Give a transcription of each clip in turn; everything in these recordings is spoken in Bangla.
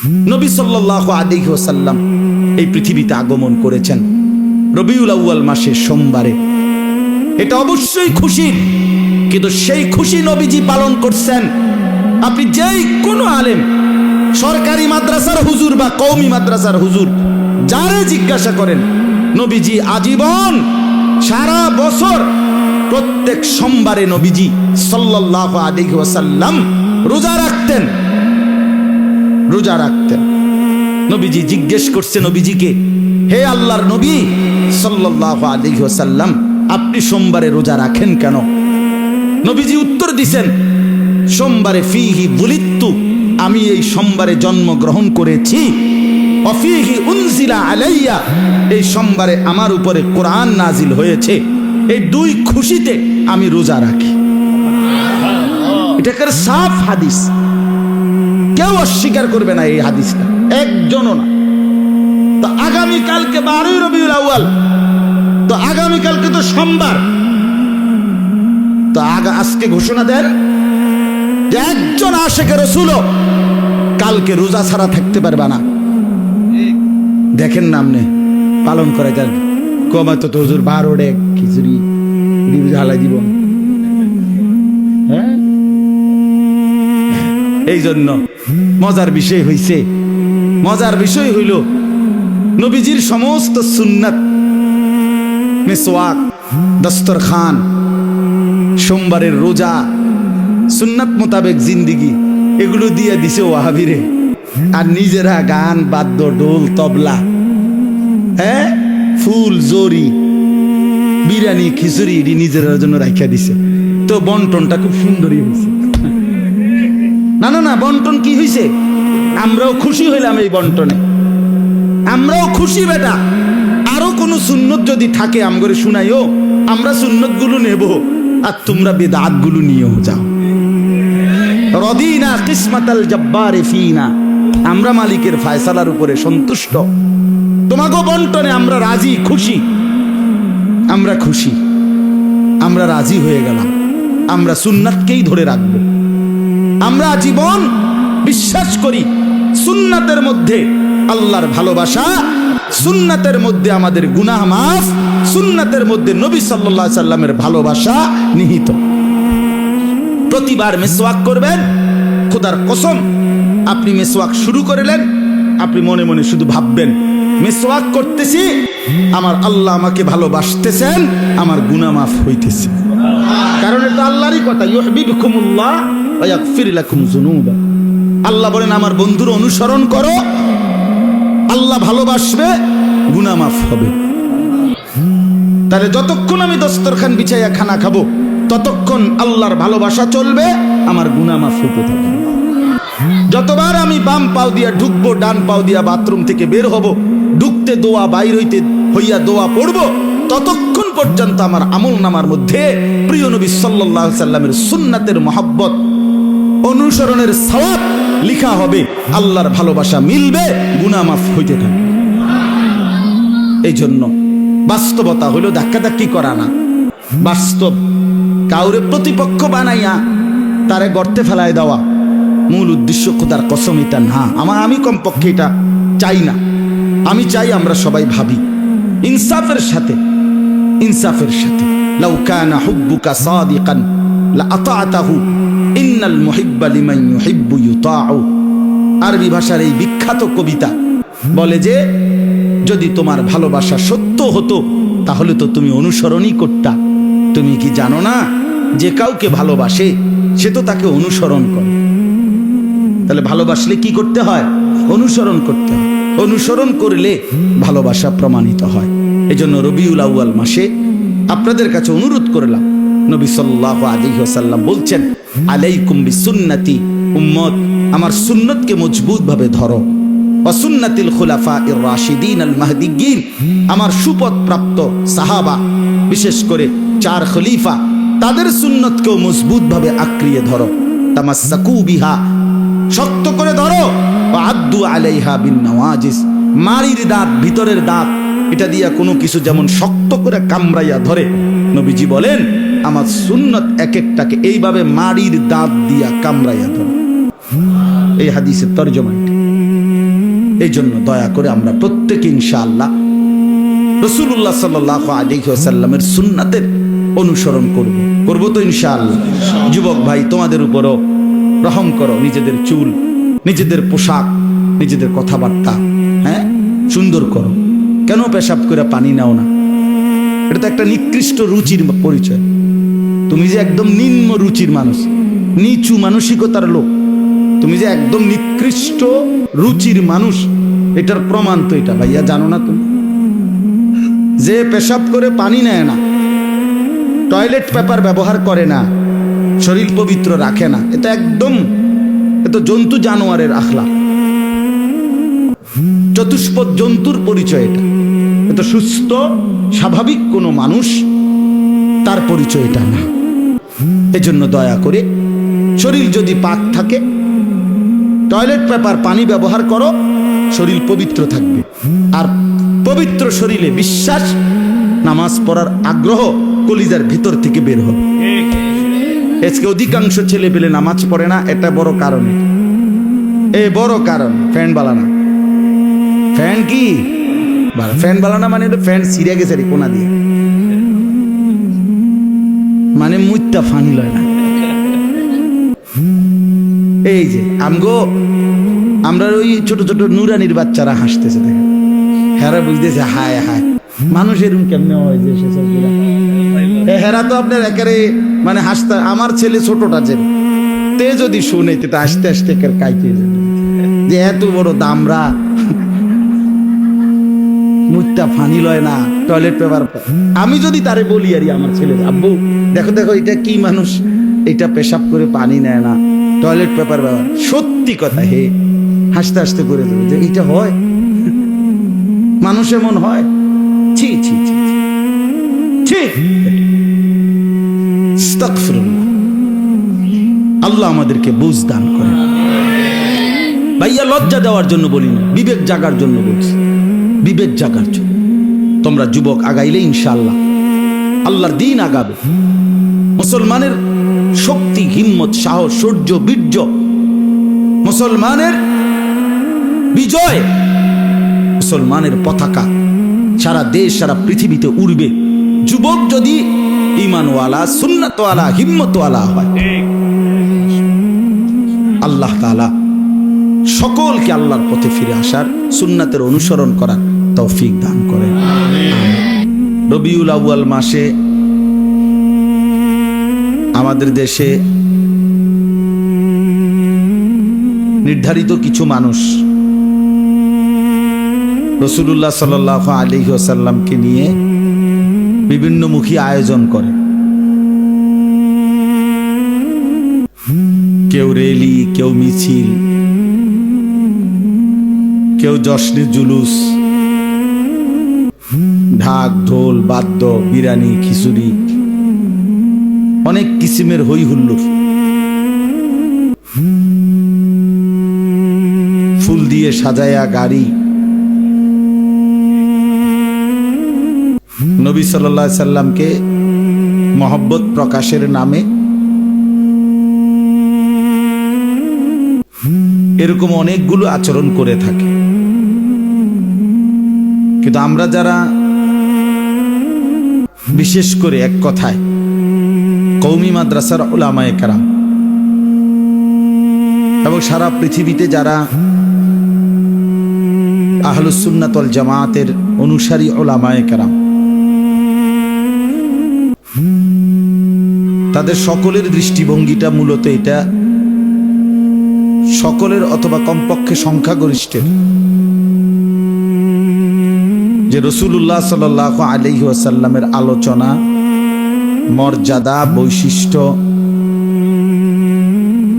নবী সাল্লাল্লাহু আলাইহি ওয়াসাল্লাম এই পৃথিবীতে আগমন করেছেন রবিউল আউয়াল মাসের সোমবারে। এটা অবশ্যই খুশির, কিন্তু সেই খুশি নবীজি পালন করছেন। আপনি যেই কোনো আলেম, সরকারি মাদ্রাসার হুজুর বা কওমি মাদ্রাসার হুজুর, যারে জিজ্ঞাসা করেন, নবীজি আজীবন সারা বছর প্রত্যেক সোমবারে নবীজি সাল্লাল্লাহু আলাইহি ওয়াসাল্লাম রোজা রাখতেন। রোজা রাখতেন। নবীজি জিজ্ঞেস করছে নবীজিকে, হে আল্লাহর নবী সাল্লাল্লাহু আলাইহি ওয়াসাল্লাম, আপনি সোমবারে রোজা রাখেন কেন? নবীজি উত্তর দিছেন, সোমবারে ফিহি বুলিত্তু, আমি এই সোমবারে জন্মগ্রহণ করেছি। অফিহি উনজিলা আলাইয়া, এই সোমবারে আমার উপরে কোরআন নাজিল হয়েছে। এই দুই খুশিতে আমি রোজা রাখি। এটাকে সাফ হাদিস, কেউ অস্বীকার করবে না এই হাদিসটা, একজনও না। তো আগামীকালকে 12 রবিউল আউয়াল, তো আগামীকালকে তো সোমবার, তো আজকে ঘোষণা দেন যে একজন আশিকে রাসূলও কালকে রোজা ছাড়া থাকতে পারবে না। দেখেন নামনে পালন করে যান, কমা তো হুজুর 12 ডেক খিচুড়ি হালাই দিব। হ্যাঁ, এই জন্য মজার বিষয় হইছে, মজার বিষয় হইল নবীজির সমস্ত সুন্নাত, মিসওয়াক, দস্তরখান, সোমবারের রোজা, সুন্নাত মোতাবেক জিন্দিগি, এগুলো দিয়ে দিছে ওয়াহাবিরে। আর নিজেরা গান, বাদ্য, ঢোল, তবলা, হ্যাঁ, ফুল, জরি, বিরিয়ানি, খিচুড়ি নিজের জন্য রাখিয়া দিছে। তো বন্টনটা খুব সুন্দরই হয়েছে। না না না, বন্টন কি হয়েছে? আমরাও খুশি হইলাম এই বন্টনে, আমরাও খুশি বেটা। আরো কোন সুন্নত যদি থাকে আমগরে শুনাইও, আমরা সুন্নত গুলো নেব, আর তোমরা বিদআত গুলো নিয়েও যাও। রদিনা কিসমাতাল জব্বার ফিনা, আমরা মালিকের ফয়সালার উপরে সন্তুষ্ট। তোমাকে বন্টনে আমরা রাজি, খুশি, আমরা খুশি, আমরা রাজি হয়ে গেলাম। আমরা সুন্নাতকেই ধরে রাখবো। আমরা জীবন বিশ্বাস করি সুন্নাতের মধ্যে আল্লাহর ভালোবাসা, সুন্নাতের মধ্যে আমাদের গুনাহ মাফ, সুন্নাতের মধ্যে নবী সাল্লাল্লাহু আলাইহি সাল্লামের ভালোবাসা নিহিত। প্রতিবার মিসওয়াক করবেন, খোদার কসম, আপনি মিসওয়াক শুরু করলেন, আপনি মনে মনে শুধু ভাববেন, মিসওয়াক করতেছি, আমার আল্লাহ আমাকে ভালোবাসতেছেন, আমার গুনাহ মাফ হইতেছে। কারণ এটা আল্লাহরই কথা, ইউহিব্বুকুমুল্লাহ ওয়া ইয়াগফির লাকুম যুনুবা। আল্লাহ বলেন আমার বন্ধুর অনুসরণ করো, আল্লাহ ভালোবাসবে, গুনাহ মাফ হবে। তাহলে যতক্ষণ আমি দস্তরখান বিছাইয়া খানা খাবো, ততক্ষণ আল্লাহর ভালোবাসা চলবে, আমার গুনাহ মাফ হতে থাকবে। যতবার আমি বাম পাও দিয়া ঢুকবো, ডান পাও দিয়া বাথরুম থেকে বের হব, ঢুকতে দোয়া, বাইর হইতে হইয়া দোয়া পড়বো, ততক্ষণ পর্যন্ত আমার আমল নামার মধ্যে প্রিয় নবী সাল্লাল্লাহু আলাইহি সাল্লামের সুন্নাতের মহব্বত, অনুসরণের সওয়াব লিখা হবে, আল্লাহর ভালোবাসা মিলবে, গুনাহ মাফ হইতে থাকবে। এই জন্য বাস্তবতা হলো ধাক্কাধাক্কি করা না, বাস্তব কাউরে প্রতিপক্ষ বানাইয়া তারে গর্তে ফেলায় দেওয়া মূল উদ্দেশ্য খোদার কসম এটা না। আমি কমপক্ষে এটা চাই না। আমি চাই আমরা সবাই ভাবি ইনসাফের সাথে, ইনসাফের সাথে। লাউ কানা হুব্বুকা সাদিকান লা আতাআতাহু ইন্নাল মুহিব্বা লিমান ইউহিব্বু ইউতাউ। আরবি ভাষার এই বিখ্যাত কবিতা বলে যে, যদি তোমার ভালোবাসা সত্য হতো তাহলে তো তুমি অনুসরণই করতা। তুমি কি জানো না, যে কাউকে ভালোবাসে সে তো তাকে অনুসরণ করে। তাহলে ভালোবাসলে কি করতে হয়? অনুসরণ করতে হয়। অনুসরণ করলে ভালোবাসা প্রমাণিত হয়। এজন্য রবিউল আউয়াল মাসে আপনাদের কাছে অনুরোধ করলাম, নবী সাল্লাল্লাহু আলাইহি ওয়াসাল্লাম বলছেন, আলাইকুম বিসুন্নতি, উম্মত আমার সুন্নতকে মজবুত ভাবে ধরো, ওয়া সুন্নাতিল খুলাফাইর রাশিদিন আল মাহদিয়্যিন, আমার সুপথ প্রাপ্ত সাহাবা, বিশেষ করে 4 খলিফা, তাদের সুন্নতকেও মজবুত ভাবে আঁকড়িয়ে ধরো। তামাসসাকু বিহা, শক্ত করে ধরো, ওয়া আদ্দু আলাইহা বিন নওয়াজিস, মারির দাঁত, ভিতরের দাঁত, এটা দিয়া কোনো কিছু যেমন শক্ত করে কামড়াইয়া ধরে, নবীজি বলেন আমার সুন্নত এক একটাকে এইভাবে মারির দাঁত দিয়া কামড়াইয়া ধরে। এই হাদিসের তরজমা। এই জন্য দয়া করে আমরা প্রত্যেকে ইনশাআল্লাহ রাসূলুল্লাহ সাল্লাল্লাহু আলাইহি ওয়াসাল্লামের সুন্নাতের অনুসরণ করব তো ইনশাআল্লাহ। যুবক ভাই, তোমাদের উপরও রহম করো, নিজেদের চুল, নিজেদের পোশাক, নিজেদের কথাবার্তা সুন্দর করো। কেন পেশাব করে পানি নাও না? এটা তো একটা নিকৃষ্ট রুচির পরিচয়। তুমি যে একদম নিম্ন রুচির মানুষ, নিচু মানসিকতার লোক, তুমি যে একদম নিকৃষ্ট রুচির মানুষ, এটার প্রমাণ তো এটা ভাইয়া, জানো না তুমি? যে পেশাব করে পানি নেয় না, টয়লেট পেপার ব্যবহার করে না, শরীর পবিত্র রাখে না, এটা একদম জন্তু জানোয়ারের আখলাক, চতুষ্পদ জন্তুর পরিচয়। এটা সুস্থ স্বাভাবিক কোনো মানুষ তার পরিচয় এটা না। এজন্য দয়া করে শরীর যদি পাক থাকে, টয়লেট পেপার পানি ব্যবহার করো, শরীর পবিত্র থাকবে। আর পবিত্র শরীরে বিশ্বাস, নামাজ পড়ার আগ্রহ কলিজার ভিতর থেকে বের হবে। আজকে অধিকাংশ ছেলে পেলে নামাজ পড়ে না, এটা বড় কারণ। এই বড় কারণ ফ্যান বালানা। ফ্যান কি ফ্যান বালানা মানে ফ্যান ছিঁড়ে গেছে রে কোনা দিয়ে, মানে মুইতা ফানি লয় না। এই যে আমরা ওই ছোট ছোট নুরানির বাচ্চারা হাসতেছে, দেখেন, হেরা বুঝতেছে হায় হায় মানুষ এরকম কেমনে হয় যে হেরা তো আপনার একেবারে মানে হাসতে। আমার ছেলে ছোটটা যে তে যদি শুনে তে আসতে আসতে কাইতে যে এত বড় দামরা মুখটা ফানি লয় না, টয়লেট পেপার। আমি যদি তারে বলি আর আমার ছেলে, আব্বু দেখো দেখো এটা কি মানুষ, এটা পেশাব করে পানি নেয় না, টয়লেট পেপার ব্যবহার, সত্যি কথা হে হাসতে হাসতে করে দেবে যে এটা হয়, মানুষ এমন হয়। ছি ছি ছি ছি, আস্তাগফিরুল্লাহ। আল্লাহ আমাদেরকে বুঝ দান করেন। ভাইয়া লজ্জা দেওয়ার জন্য বলি না, বিবেক জাগার জন্য বলছি, বিবেক জাগার জন্য। তোমরা যুবক আগাইলে ইনশাআল্লাহ আল্লাহর দ্বীন আগাবে। মুসলমানের শক্তি, হিম্মত, সাহস, শৌর্য, বীর্য, মুসলমানের বিজয়, মুসলমানের পতাকা সারা দেশ সারা পৃথিবীতে উড়বে। যুবক যদি ঈমানওয়ালা, সুন্নাতওয়ালা, হিম্মতওয়ালা হয়, আল্লাহ তাআলা সকলকে আল্লাহর পথে ফিরে আসার, সুন্নাতের অনুসরণ করার তৌফিক দান করেন। রবিউল আউয়াল মাসে আমাদের দেশে নির্ধারিত কিছু মানুষ রাসূলুল্লাহ সাল্লাল্লাহু আলাইহি ওয়াসাল্লামকে নিয়ে বিভিন্নমুখী আয়োজন করে। কেউ রেলি, কেউ মিছিল, কেউ জশ্নে জুলুস, ঢাক ঢোল বাদ্য, বিরিয়ানি খিচুড়ি, অনেক কিসিমের হই হুল্লোড়, ফুল দিয়ে সাজায়া গাড়ি। নবী সাল্লাল্লাহু আলাইহি সাল্লামকে মহব্বত প্রকাশের নামে এরকম অনেকগুলো আচরণ করে থাকে। কিন্তু আমরা যারা বিশেষ করে এক কথায় কওমি মাদ্রাসার উলামায়ে কেরাম এবং সারা পৃথিবীতে যারা আহলুস সুন্নাত ওয়াল জামাতের অনুসারী উলামায়ে কেরাম, তাদের সকলের দৃষ্টিভঙ্গিটা মূলত এটা, সকলের অথবা কমপক্ষে সংখ্যাগরিষ্ঠের, যে রাসূলুল্লাহ সাল্লাল্লাহু আলাইহি ওয়াসাল্লামের আলোচনা, মর্যাদা, বৈশিষ্ট্য,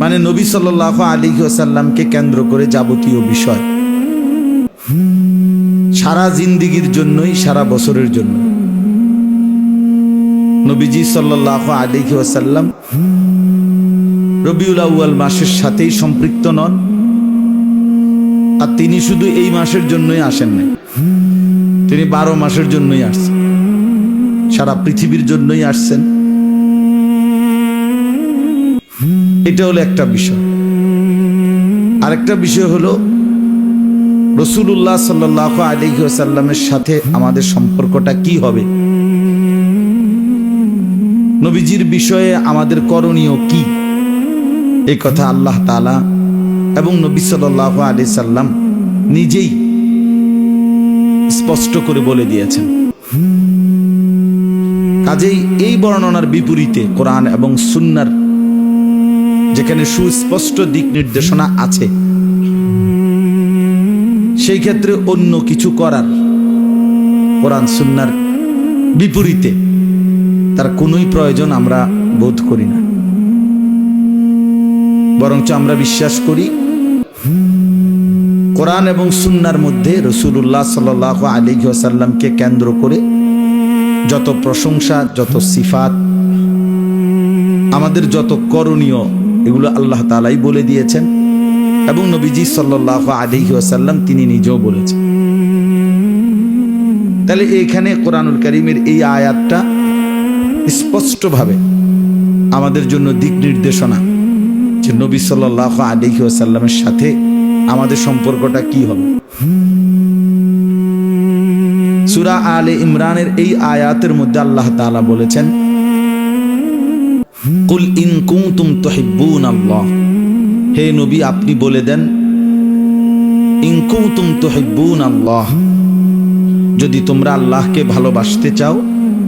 মানে নবী সাল্লাল্লাহু আলাইহি ওয়াসাল্লামকে কেন্দ্র করে যাবতীয় বিষয় সারা জিন্দেগীর জন্যই, সারা বছরের জন্য নবীজি সাল্লাল্লাহু আলাইহি ওয়াসাল্লাম রবিউল আউয়াল মাসের সাথেই সম্পৃক্ত নন। আর তিনি শুধু এই মাসের জন্যই আসেন নাই, তিনি 12 মাসের জন্যই আসছেন, সারা পৃথিবীর জন্যই আসছেন। এটা হলো একটা বিষয়। আরেকটা বিষয় হলো রাসূলুল্লাহ সাল্লাল্লাহু আলাইহি ওয়াসাল্লামের সাথে আমাদের সম্পর্কটা কি হবে, নবীজির বিষয়ে আমাদের করণীয় কি, এই কথা আল্লাহ তাআলা এবং নবী সাল্লাল্লাহু আলাইহি সাল্লাম নিজেই স্পষ্ট করে বলে দিয়েছেন। কাজেই এই বর্ণনার বিপরীতে কোরআন এবং সুন্নাহর যেখানে সুস্পষ্ট দিক নির্দেশনা আছে, সেই ক্ষেত্রে অন্য কিছু করার কোরআন সুন্নাহর বিপরীতে তার কোনোই প্রয়োজন আমরা বোধ করি না। বরঞ্চ আমরা বিশ্বাস করি কোরআন এবং সুন্নাহর মধ্যে রাসূলুল্লাহ সাল্লাল্লাহু আলাইহি ওয়াসাল্লামকে কেন্দ্র করে যত প্রশংসা, যত সিফাত, আমাদের যত করণীয়, এগুলো আল্লাহ তাআলাই বলে দিয়েছেন এবং নবীজি সাল্লাল্লাহু আলাইহি ওয়াসাল্লাম তিনি নিজেও বলেছেন। তাহলে এইখানে কোরআনুল কারীমের এই আয়াতটা স্পষ্টভাবে আমাদের জন্য দিক নির্দেশনা যে নবী সাল্লাল্লাহু আলাইহি ওয়াসাল্লামের সাথে আমাদের সম্পর্কটা কি হবে। সূরা আলে ইমরানের এই আয়াতের মধ্যে আল্লাহ তাআলা বলেছেন, কুল ইন কুনতুম তুহিব্বুনাল্লাহ, হে নবী আপনি বলে দেন, ইন কুনতুম তুহিব্বুনাল্লাহ, যদি তোমরা আল্লাহকে ভালোবাসতে চাও,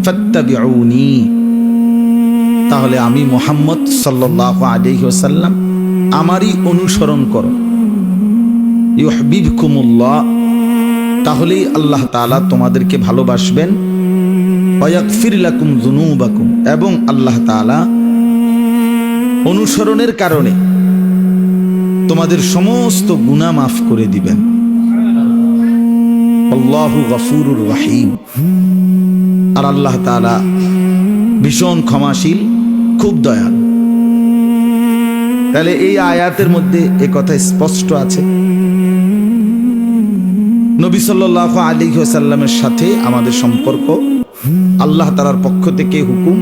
ফাত্তাবিউনি, তাহলে আমি মুহাম্মদ সাল্লাল্লাহু আলাইহি ওয়াসাল্লাম আমারই অনুসরণ করো। ইউহিব্বুকুমুল্লাহ, তাহলেই আল্লাহ তাআলা তোমাদেরকে ভালোবাসবেন। ওয়া ইয়াগফির লাকুম যুনুবাকুম, এবং আল্লাহ তাআলা অনুসরণের কারণে তোমাদের সমস্ত গুনাহ মাফ করে দিবেন। আল্লাহু গফুরুর রহিম, আর আল্লাহ তাআলা ভীষণ ক্ষমাশীল, খুব দয়ালু। তাহলে এই আয়াতের মধ্যে এ কথা স্পষ্ট আছে, নবী সাল্লাল্লাহু আলাইহি ওয়াসাল্লামের সাথে আমাদের সম্পর্ক আল্লাহ তাআলার পক্ষ থেকে হুকুম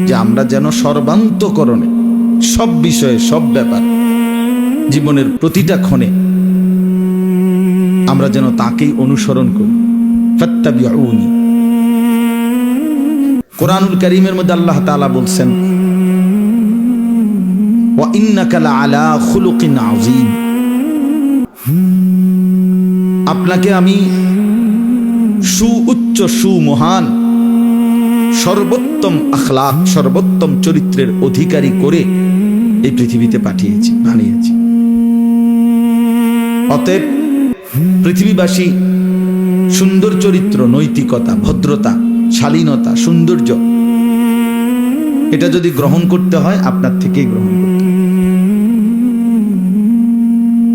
যে আমরা যেন সর্বান্তকরণে সব বিষয়ে, সব ব্যাপার, জীবনের প্রতিটা ক্ষণে আমরা যেন তাকেই অনুসরণ করি। ফাত্তাবিউনি। কোরআনুল কারীমের মধ্যে আল্লাহ তাআলা বলছেন, ওয়া ইন্নাকা লাআলা খুলুকিন আযীম, আপনাকে আমি সুউচ্চ, সুমহান, সর্বোত্তম আখলাক, সর্বোত্তম চরিত্রের অধিকারী করে এই পৃথিবীতে পাঠিয়েছি, বানিয়েছি। অতএব পৃথিবীবাসী সুন্দর চরিত্র, নৈতিকতা, ভদ্রতা, শালীনতা, সৌন্দর্য, এটা যদি গ্রহণ করতে হয় আপনার থেকেই গ্রহণ করতে হবে।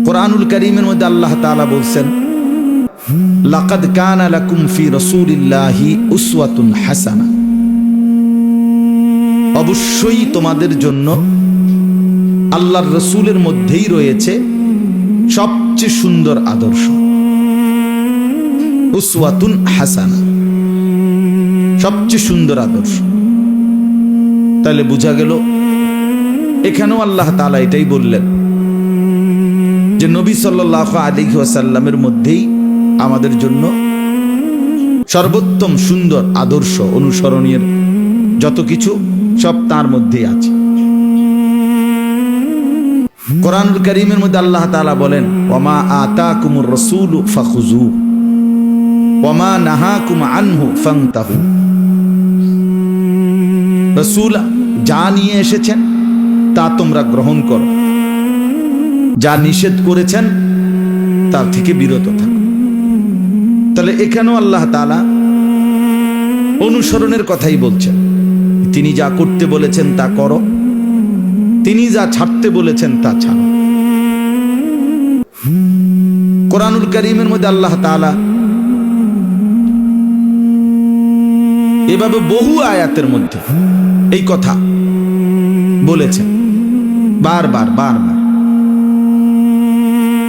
কোরআনুল কারীমের মধ্যে আল্লাহ তাআলা বলছেন, লাকাদ কানা লাকুম ফি রাসূলিল্লাহি উসওয়াতুন হাসানাহ, অবশ্যই তোমাদের জন্য আল্লাহর রাসূলের মধ্যেই রয়েছে সবচেয়ে সুন্দর আদর্শ। উসওয়াতুন হাসানাহ, সবচেয়ে সুন্দর আদর্শ। তাহলে বোঝা গেল এখানেও আল্লাহ তাআলা এটাই বললেন যে নবী সাল্লাল্লাহু আলাইহি ওয়াসাল্লামের মধ্যেই আমাদের জন্য সর্বোত্তম সুন্দর আদর্শ, অনুসরণীয় যত কিছু সব তার মধ্যেই আছে। কোরআনুল কারীমের মধ্যে আল্লাহ তাআলা বলেন, ওয়ামা আতাকুমুর রাসূলু ফাখুযুহু ওয়ামা নাহাকুম আনহু ফান্তাহু, রাসূল যা নিয়ে এসেছেন তা তোমরা গ্রহণ করো, যা নিষেধ করেছেন তার থেকে বিরত থাকো। তাহলে এখানেও আল্লাহ তাআলা অনুসরণের কথাই বলছেন। তিনি যা করতে বলেছেন তা করো, তিনি যা ছাড়তে বলেছেন তা ছাড়ো। কোরআনুল কারীমের মধ্যে আল্লাহ তাআলা এভাবে বহু আয়াতের মধ্যে এই কথা বলেছেন, বারবার বারবার।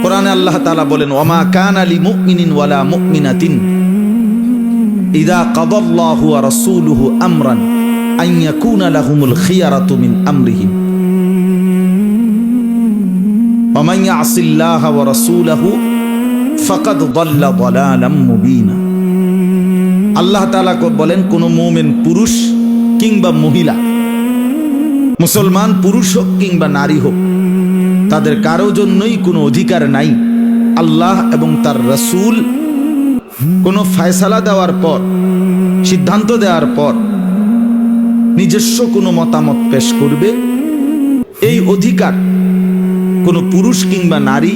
কোরআনে আল্লাহ তাআলা বলেন, ওয়ামা কানা লিমুমিনিন ওয়ালা মুমিনাতিন ইযা কাদাল্লাহু ওয়া রাসূলুহু আমরান আন ইয়াকুনা লাহুমুল খিয়ারাতু মিন আমরিহিম ওয়া মান ইয়াসিল্লাহা ওয়া রাসূলাহু ফাকাদ দাল্লা দালালাম মুবিনা। আল্লাহ তাআলা বলেন, কোন মুমিন পুরুষ কিংবা মহিলা, মুসলমান পুরুষ হোক কিংবা নারী হোক, তাদের কারো জন্যই কোনো অধিকার নাই আল্লাহ এবং তার রাসূল কোনো ফয়সালা দেওয়ার পর, সিদ্ধান্ত দেওয়ার পর নিজস্ব কোনো মতামত পেশ করবে। এই অধিকার কোনো পুরুষ কিংবা নারী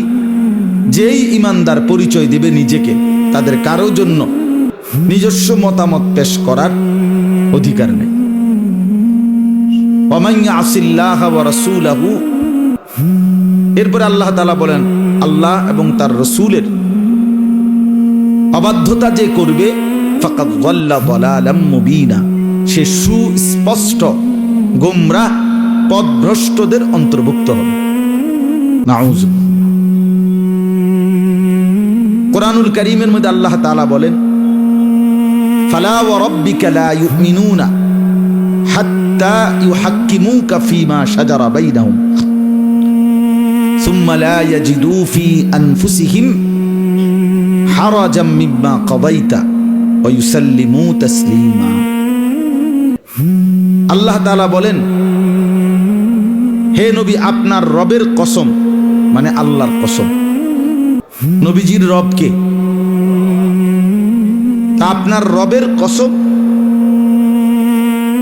যেই ইমানদার পরিচয় দেবে নিজেকে, তাদের কারো জন্য নিজস্ব মতামত পেশ করার অধিকার নেই। ওয়া মান ইয়াসিল্লাহ ওয়া রাসূলাহু, এরপরে আল্লাহ তাআলা বলেন, আল্লাহ এবং তার রাসূলের অবাধ্যতা যে করবে, ফাকাদ যাল্লা দালালাম মুবিনা, সে সুস্পষ্ট গোমরাহ পথভ্রষ্টদের অন্তর্ভুক্ত হবে। নাউযুবিল্লাহ। কোরআনুল কারীমের মধ্যে আল্লাহ তাআলা বলেন, ফালা ওয়া রাব্বিকা লা ইউমিনুনা হাত্তা ইউহাক্কিমুকা ফীমা শাজারা বাইনাহুম সুম্মা লা ইয়াজিদু ফী আনফুসিহিম হারাজাম মিম্মা কাদাইতা ওয়া ইউসাল্লিমু তাসলিমা। আল্লাহ তাআলা বলেন, হে নবী, আপনার রবের কসম, মানে আল্লাহর কসম। নবীজির রবকে, তা আপনার রবের কসম,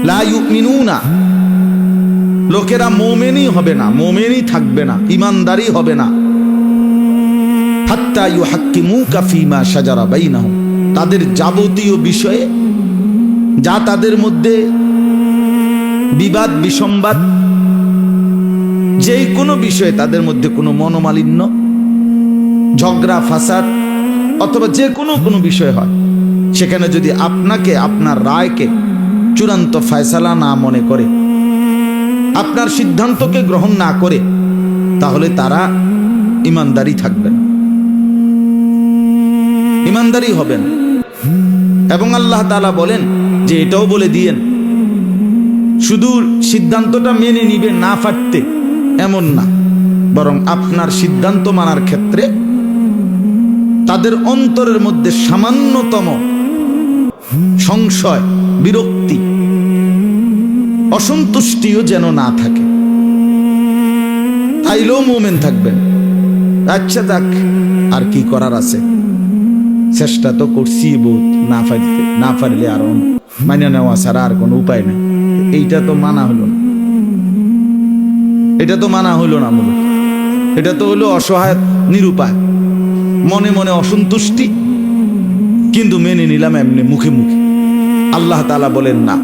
লা ইউমিনুনা, লোকেরা মুমিনই হবে না, মুমিনই থাকবে না, ঈমানদারই হবে না, হাত্তা ইউহাক্কিমুকা ফীমা শাজারা বাইনাহুম, তাদের যাবতীয় বিষয়ে, যা তাদের মধ্যে বিবাদ বিসম্বাদ, যে কোনো বিষয়ে তাদের মধ্যে কোনো মনোমালিন্য, ঝগড়া ফাসাদ অথবা যে কোনো বিষয় হয়, সেখানে যদি আপনাকে, আপনার রায়কে চূড়ান্ত ফয়সালা না মনে করে, আপনার সিদ্ধান্তকে গ্রহণ না করে, তাহলে তারা ঈমানদারি থাকবেন, ঈমানদারি হবেন। এবং আল্লাহ তাআলা বলেন যে এটাও বলে দিয়েন, শুধু সিদ্ধান্তটা মেনে নিবে না পারতে এমন না, বরং আপনার সিদ্ধান্ত মানার ক্ষেত্রে তাদের অন্তরের মধ্যে সামান্যতম সংশয়, বিরক্তি, অসন্তুষ্টিও যেন না থাকে, তাইলেও মুমিন থাকবেন। আচ্ছা যাক, আর কি করার আছে, চেষ্টা তো করছি বহুত, না পারলে আর মানিয়ে নেওয়া ছাড়া আর কোনো উপায় নেই। এইটা তো মানা হলো না, এটা তো মানা হইল না, মূলত এটা তো হলো অসহায়, নিরুপায়, মনে মনে অসন্তুষ্টি, কিন্তু মেনে নিলাম এমনি মুখে মুখে। আল্লাহ তাআলা বলেন না,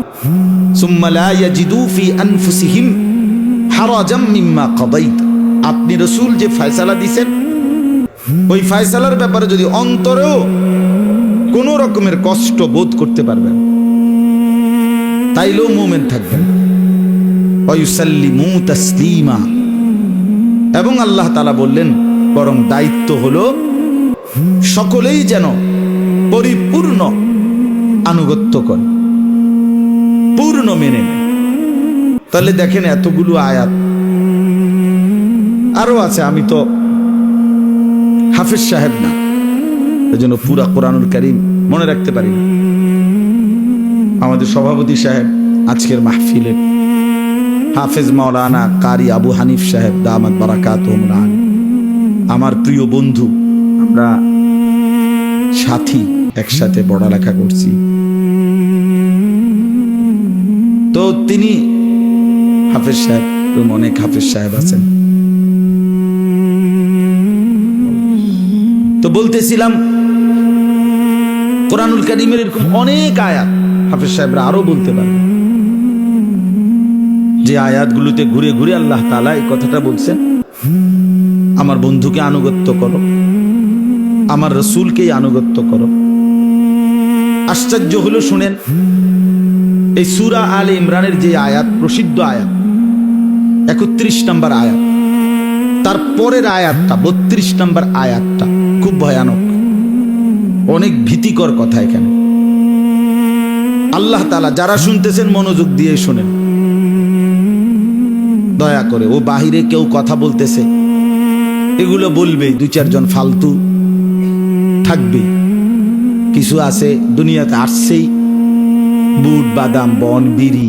সুম্মা লা ইয়াজিদু ফি আনফুসিহিম হারাজাম মিম্মা কাদাইতা, আপনি রাসূল যে ফয়সালা দিবেন, ওই ফয়সালার ব্যাপারে যদি অন্তরেও কোনো রকমের কষ্ট বোধ করতে পারবেন, তাইলেও মুমিন থাকবেন। ওয়া ইউসাল্লিমু তাসলিমা, এবং আল্লাহ তাআলা বললেন, বরং দায়িত্ব হলো সকলেই যেন পরিপূর্ণ আনুগত্য করে, পূর্ণ মেনে নেয়। তাহলে দেখেন এতগুলো আয়াত, আরো আছে, আমি তো হাফেজ সাহেব না, এজন্য পুরা কোরআনুল কারীম মনে রাখতে পারি না। আমাদের সভাপতি সাহেব আজকের মাহফিলের হাফেজ মাওলানা কারি আবু হানিফ সাহেব দামাত বারাকাতুহুম, আমার প্রিয় বন্ধু, আমরা সাথী, একসাথে পড়ালেখা করছি। তো তিনি হাফেজ সাহেব, অনেক হাফেজ সাহেব আছেন। তো বলতেছিলাম, কোরআনুল কারীমের এরকম অনেক আয়াত হাফেজ সাহেবরা আরো বলতে পারে, যে আয়াতগুলোতে ঘুরে ঘুরে আল্লাহ তাআলা এই কথাটা বলছেন, আমার বন্ধুকে আনুগত্য করো, আমার রাসূলকেই আনুগত্য করো। আশ্চর্য হলো, শুনেন, এই সূরা আলে ইমরানের যে আয়াত, প্রসিদ্ধ আয়াত 31 নম্বর আয়াত, তার পরের আয়াতটা 32 নম্বর আয়াতটা খুব ভয়ানক, অনেক ভীতিকর কথা। এখানে আল্লাহ তাআলা, যারা শুনতেছেন মনোযোগ দিয়ে শুনেন দয়া করে। ও বাহিরে কেউ কথা বলতেছে, এগুলো বলবে, 2-4 জন ফালতু থাকবে। কিছু আছে দুনিয়াতে আসছেই বুট বাদাম বন বিড়ি,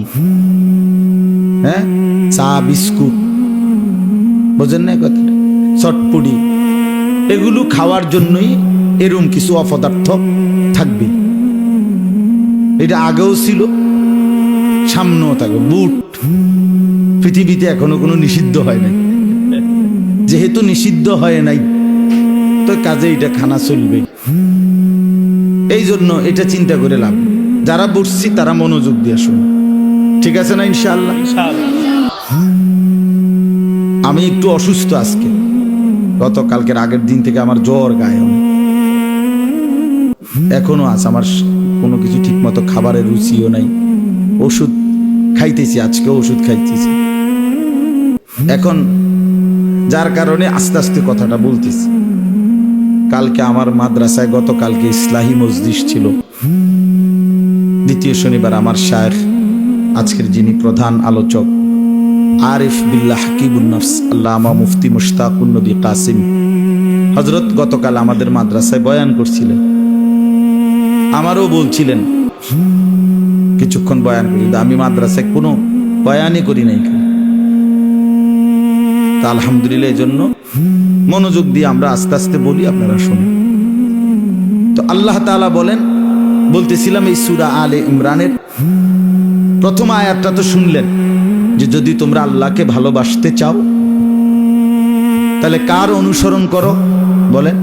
হ্যাঁ, চা বিস্কুট, বোঝেন না কথাটা, চটপুটি, এগুলো খাওয়ার জন্যই এরম কিছু অপদার্থ থাকবে। এটা আগেও ছিল, সামনেও থাকবে। বুট পৃথিবীতে এখনো কোনো নিষিদ্ধ হয় নাই, যেহেতু নিষিদ্ধ হয় নাই তো কাজে এটা খানা চলবে। এই জন্য এটা চিন্তা করে লাভ, যারা বসছি তারা মনোযোগ দিয়ে শুনুন, ঠিক আছে না? ইনশাআল্লাহ। আমি একটু অসুস্থ আজকে, গতকালকের আগের দিন থেকে আমার জ্বর, গায়ে এখনো আছে, আমার কোনো কিছু ঠিক মতো খাবারের রুচিও নাই, ওষুধ খাইতেছি, আজকে ওষুধ খাইতেছি এখন, যার কারণে আস্তে আস্তে কথাটা বলতেছি। কালকে আমার মাদ্রাসায়, গতকালকে ইসলাহি মজলিস ছিল, দ্বিতীয় শনিবার আমার শায়েখ, আজকের যিনি প্রধান আলোচক আরিফ বিল্লাহ হাকিবুন নফস আল্লামা মুফতি মুশতাকুন নবী কাসিম হযরত গতকাল আমাদের মাদ্রাসায় বয়ান করছিলেন। আমারও বলছিলেন কিছুক্ষণ বয়ান করি, আমি মাদ্রাসায় কোনো বয়ানই করি নাই, তা আলহামদুলিল্লাহ এই জন্য মনোযোগ দিয়ে আমরা আস্তে আস্তে বলি, আপনারা শুনুন। তো আল্লাহ তাআলা বলেন, বলতেছিলাম এই সূরা আলে ইমরানের প্রথম আয়াতটা তো শুনলেন, যে যদি তোমরা আল্লাহকে ভালোবাসতে চাও তাহলে কার অনুসরণ করো বলেন?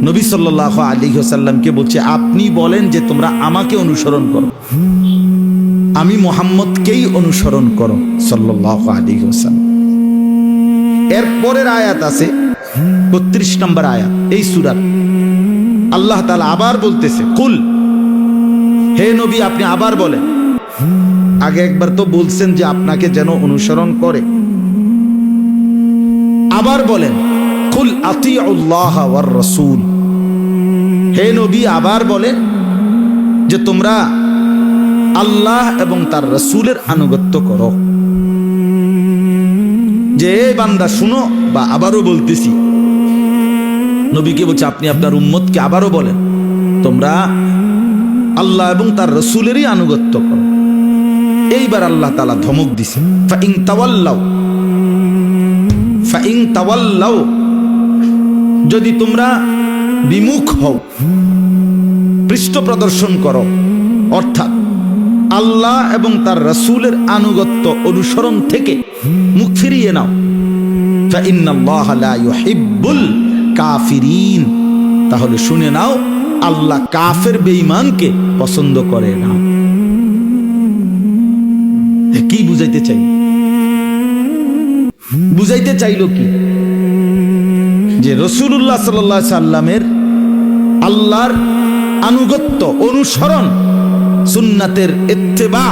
নবী সাল্লাল্লাহু আলাইহি ওয়াসাল্লামকে বলছে, আপনি বলেন যে তোমরা আমাকে অনুসরণ করো, আমি মুহাম্মদকেই অনুসরণ করো সাল্লাল্লাহু আলাইহি ওয়াসাল্লাম। এর পরের আয়াত আছে ৩২ নম্বর আয়াত এই সূরার, আল্লাহ তাআলা আবার বলতেছে, কুল, হে নবী আপনি আবার বলেন। আগে একবার তো বলছেন যে আপনাকে যেন অনুসরণ করে, আবার বলেন কুল আতিউল্লাহ ওয়ার রাসূল, হে নবী আবার বলেন যে তোমরা আল্লাহ এবং তার রাসূলের আনুগত্য করো। যে বান্দা শুনো, বা আবারও বলতেছি, নবীকে বলছে আপনি আপনার উম্মতকে আবারও বলেন তোমরা আল্লাহ এবং তার রাসূলেরই আনুগত্য করো। এইবার আল্লাহ তাআলা ধমক দিছে, ফাইন তাওয়াল্লাউ, যদি তোমরা বিমুখ হও, পৃষ্ঠ প্রদর্শন করো, অর্থাৎ আল্লাহ এবং তার রাসূলের আনুগত্য অনুসরণ থেকে মুখ ফিরিয়ে নাও, ফাইন্নাল্লাহা লা ইউহিব্বুল কাফিরিন, তাহলে শুনে নাও আল্লাহ কাফের বেঈমানকে পছন্দ করে না। কি বুঝাইতে চাই? বুঝাইতে চাইল কি? যে রাসূলুল্লাহ সাল্লাল্লাহু আলাইহি সাল্লামের আল্লাহর আনুগত্য অনুসরণ, সুন্নাতের ইত্তেবা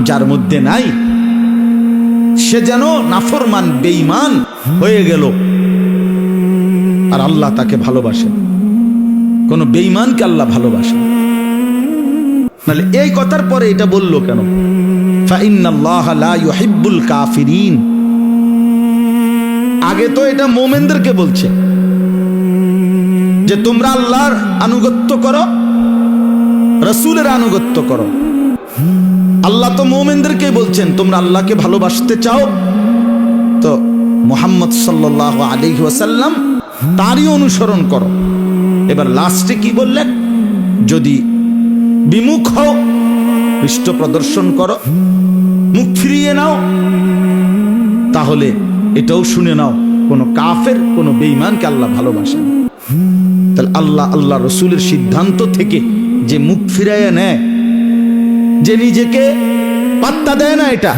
যার মধ্যে নাই, সে যেন নাফরমান বেঈমান হয়ে গেল, আর আল্লাহ তাকে ভালোবাসেন। কোন বেঈমানকে আল্লাহ ভালোবাসেন, নাহলে এই কথার পরে এটা বললো কেন? ফাইন্নাল্লাহা লা ইউহিব্বুল কাফিরিন। আগে তো এটা মুমিনদেরকে বলছে যে তোমরা আল্লাহর আনুগত্য করো, রাসূলের আনুগত্য করো। আল্লাহ তো মুমিনদেরকে বলছেন তোমরা আল্লাহকে ভালোবাসতে চাও তো মুহাম্মদ সাল্লাল্লাহু আলাইহি ওয়াসাল্লাম তারই অনুসরণ করো। এবার লাস্টে কি বললেন? যদি বিমুখ হও, পৃষ্ঠ প্রদর্শন করো, মুখ ফিরিয়ে নাও, তাহলে এটাও শুনে নাও কোন কাফের, কোন বেঈমানকে আল্লাহ ভালোবাসেন। তাহলে আল্লাহ, আল্লাহ রসুলের সিদ্ধান্ত থেকে যে মুখ ফিরাইয়া নেয়, যে নিজেকে পাত্তা দেয় না, এটা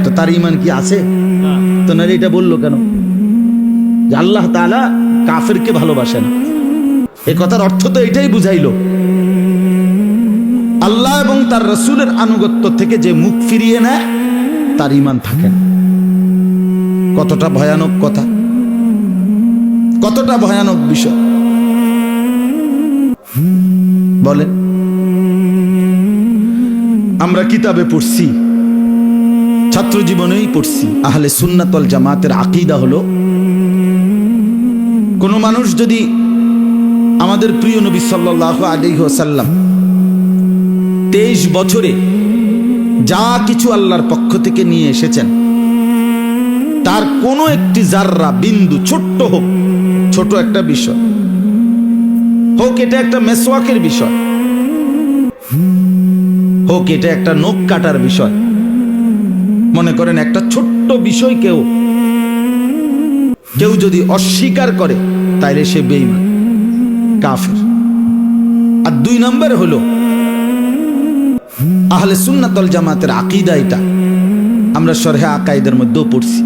তো তার ঈমান কি আছে? তো না, এটা বললো কেন যে আল্লাহ তাআলা কাফেরকে ভালোবাসেন? এই কথার অর্থ তো এটাই বুঝাইলো, আল্লাহ এবং তার রাসূলের আনুগত্য থেকে যে মুখ ফিরিয়ে নেয় তার ঈমান থাকে না। কতটা ভয়ানক কথা, কতটা ভয়ানক বিষয় বলেন। আমরা কিতাবে পড়ছি, ছাত্র জীবনেই পড়ছি, আহলে সুন্নাত ওয়াল জামাতের আকীদা হলো কোনো মানুষ যদি আমাদের প্রিয় নবী সাল্লাল্লাহু আলাইহি ওয়াসাল্লাম 23 বছরে যা কিছু আল্লাহর পক্ষ থেকে নিয়ে এসেছেন তার কোনো একটি জাররা বিন্দু ছোট্ট হোক, ছোট একটা বিষয় হোক, এটা একটা মেসওয়াকের বিষয় হোক, এটা একটা নখ কাটার বিষয়, মনে করেন একটা ছোট্ট বিষয় কেউ যদি অস্বীকার করে তাইলে সে বেঈমান, কাফের। আর 2 নম্বর হলো আহলে সুন্নাত ওয়াল জামাতের আকীদা। এটা আমরা শরহে আকাইদের মধ্যেও পড়ছি।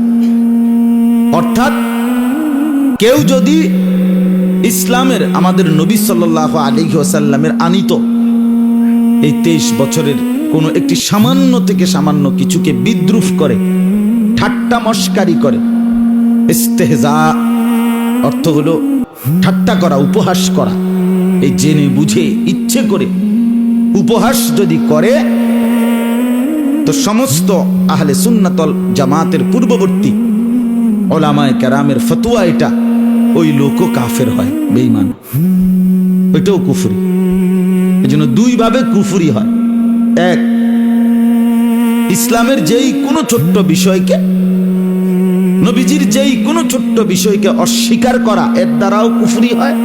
অর্থাৎ কেউ যদি ইসলামের, আমাদের নবী সাল্লাল্লাহু আলাইহি ওয়াসাল্লামের আনিত এই 23 বছরের কোনো একটি সামান্য থেকে সামান্য কিছুকে বিদ্রুপ করে, ঠাট্টা মস্কারি করে, ইস্তেহজা অর্থ হলো ঠাট্টা করা, উপহাস করা, এই জেনে বুঝে ইচ্ছে করে উপহাস যদি করে, তো সমস্ত আহলে সুন্নাত ওয়াল জামাতের পূর্ববর্তী উলামায়ে কেরামের ফতোয়া এটা, ওই লোকও কাফের হয়, বেঈমান, ওইটাও কুফরি। এজন্য 2 ভাবে কুফরি হয়। 1, ইসলামের যেই কোনো ছোট্ট বিষয়কে, নবীজির যেই কোনো ছোট্ট বিষয়কে অস্বীকার করা, এর দ্বারাও কুফরি হয়।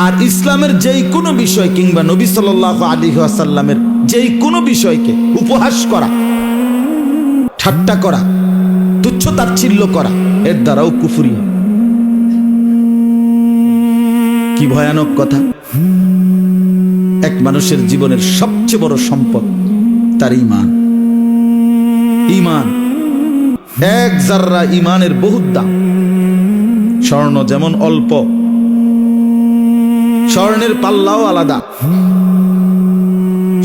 আর ইসলামের যেই কোনো বিষয় কিংবা নবী সাল্লাল্লাহু আলাইহি ওয়াসাল্লামের যেই কোনো বিষয়কে উপহাস করা, ঠাট্টা করা, তুচ্ছ তাচ্ছিল্য করা, এর দ্বারাও কুফরি হয়। কি ভয়ানক কথা! এক মানুষের জীবনের সবচেয়ে বড় সম্পদ তার ঈমান। ঈমান, এক জাররা ঈমানের বহুত দাম। স্বর্ণ যেমন অল্প, স্বর্ণের পাল্লাও আলাদা,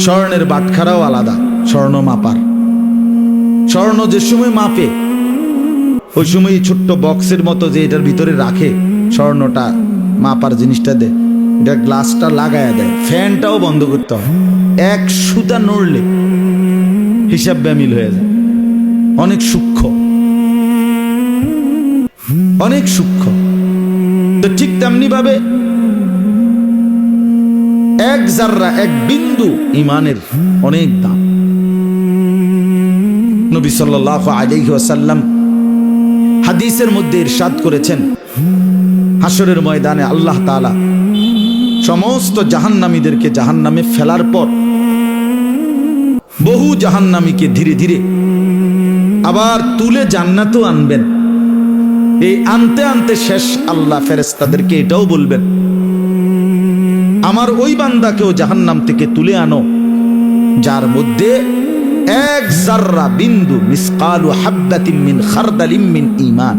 স্বর্ণের বাটখারাও আলাদা, স্বর্ণ মাপার। স্বর্ণ যে সময় মাপে, ওই সময় ছোট্ট বক্সের মতো যে এটার ভিতরে রাখে স্বর্ণটা মাপার জিনিসটা দেয়, এটা গ্লাসটা লাগায়া দেয়, ফ্যানটাও বন্ধ করতে হয়। 1 সুতা নড়লে হিসাব ব্যামিল হয়ে যায়। অনেক সূক্ষ্ম, অনেক সূক্ষ্ম। তো ঠিক তেমনি ভাবে 1 জাররা, 1 বিন্দু ঈমানের অনেক দাম। নবী সাল্লাল্লাহু আলাইহি ওয়াসাল্লাম হাদিসের মধ্যে ইরশাদ করেছেন, হাসরের ময়দানে আল্লাহ তাআলা সমস্ত জাহান্নামীদেরকে জাহান্নামে ফেলার পর বহু জাহান্নামীকে ধীরে ধীরে আবার তুলে জান্নাতেও আনবেন। এই আনতে আনতে শেষ আল্লাহ ফেরেশতাদেরকে এটাও বলবেন, আমার ওই বান্দাকেও জাহান্নাম থেকে তুলে আনো যার মধ্যে 1 জাররা বিন্দু, মিসকালু হাববাতিন মিন খারদালিন মিন ঈমান,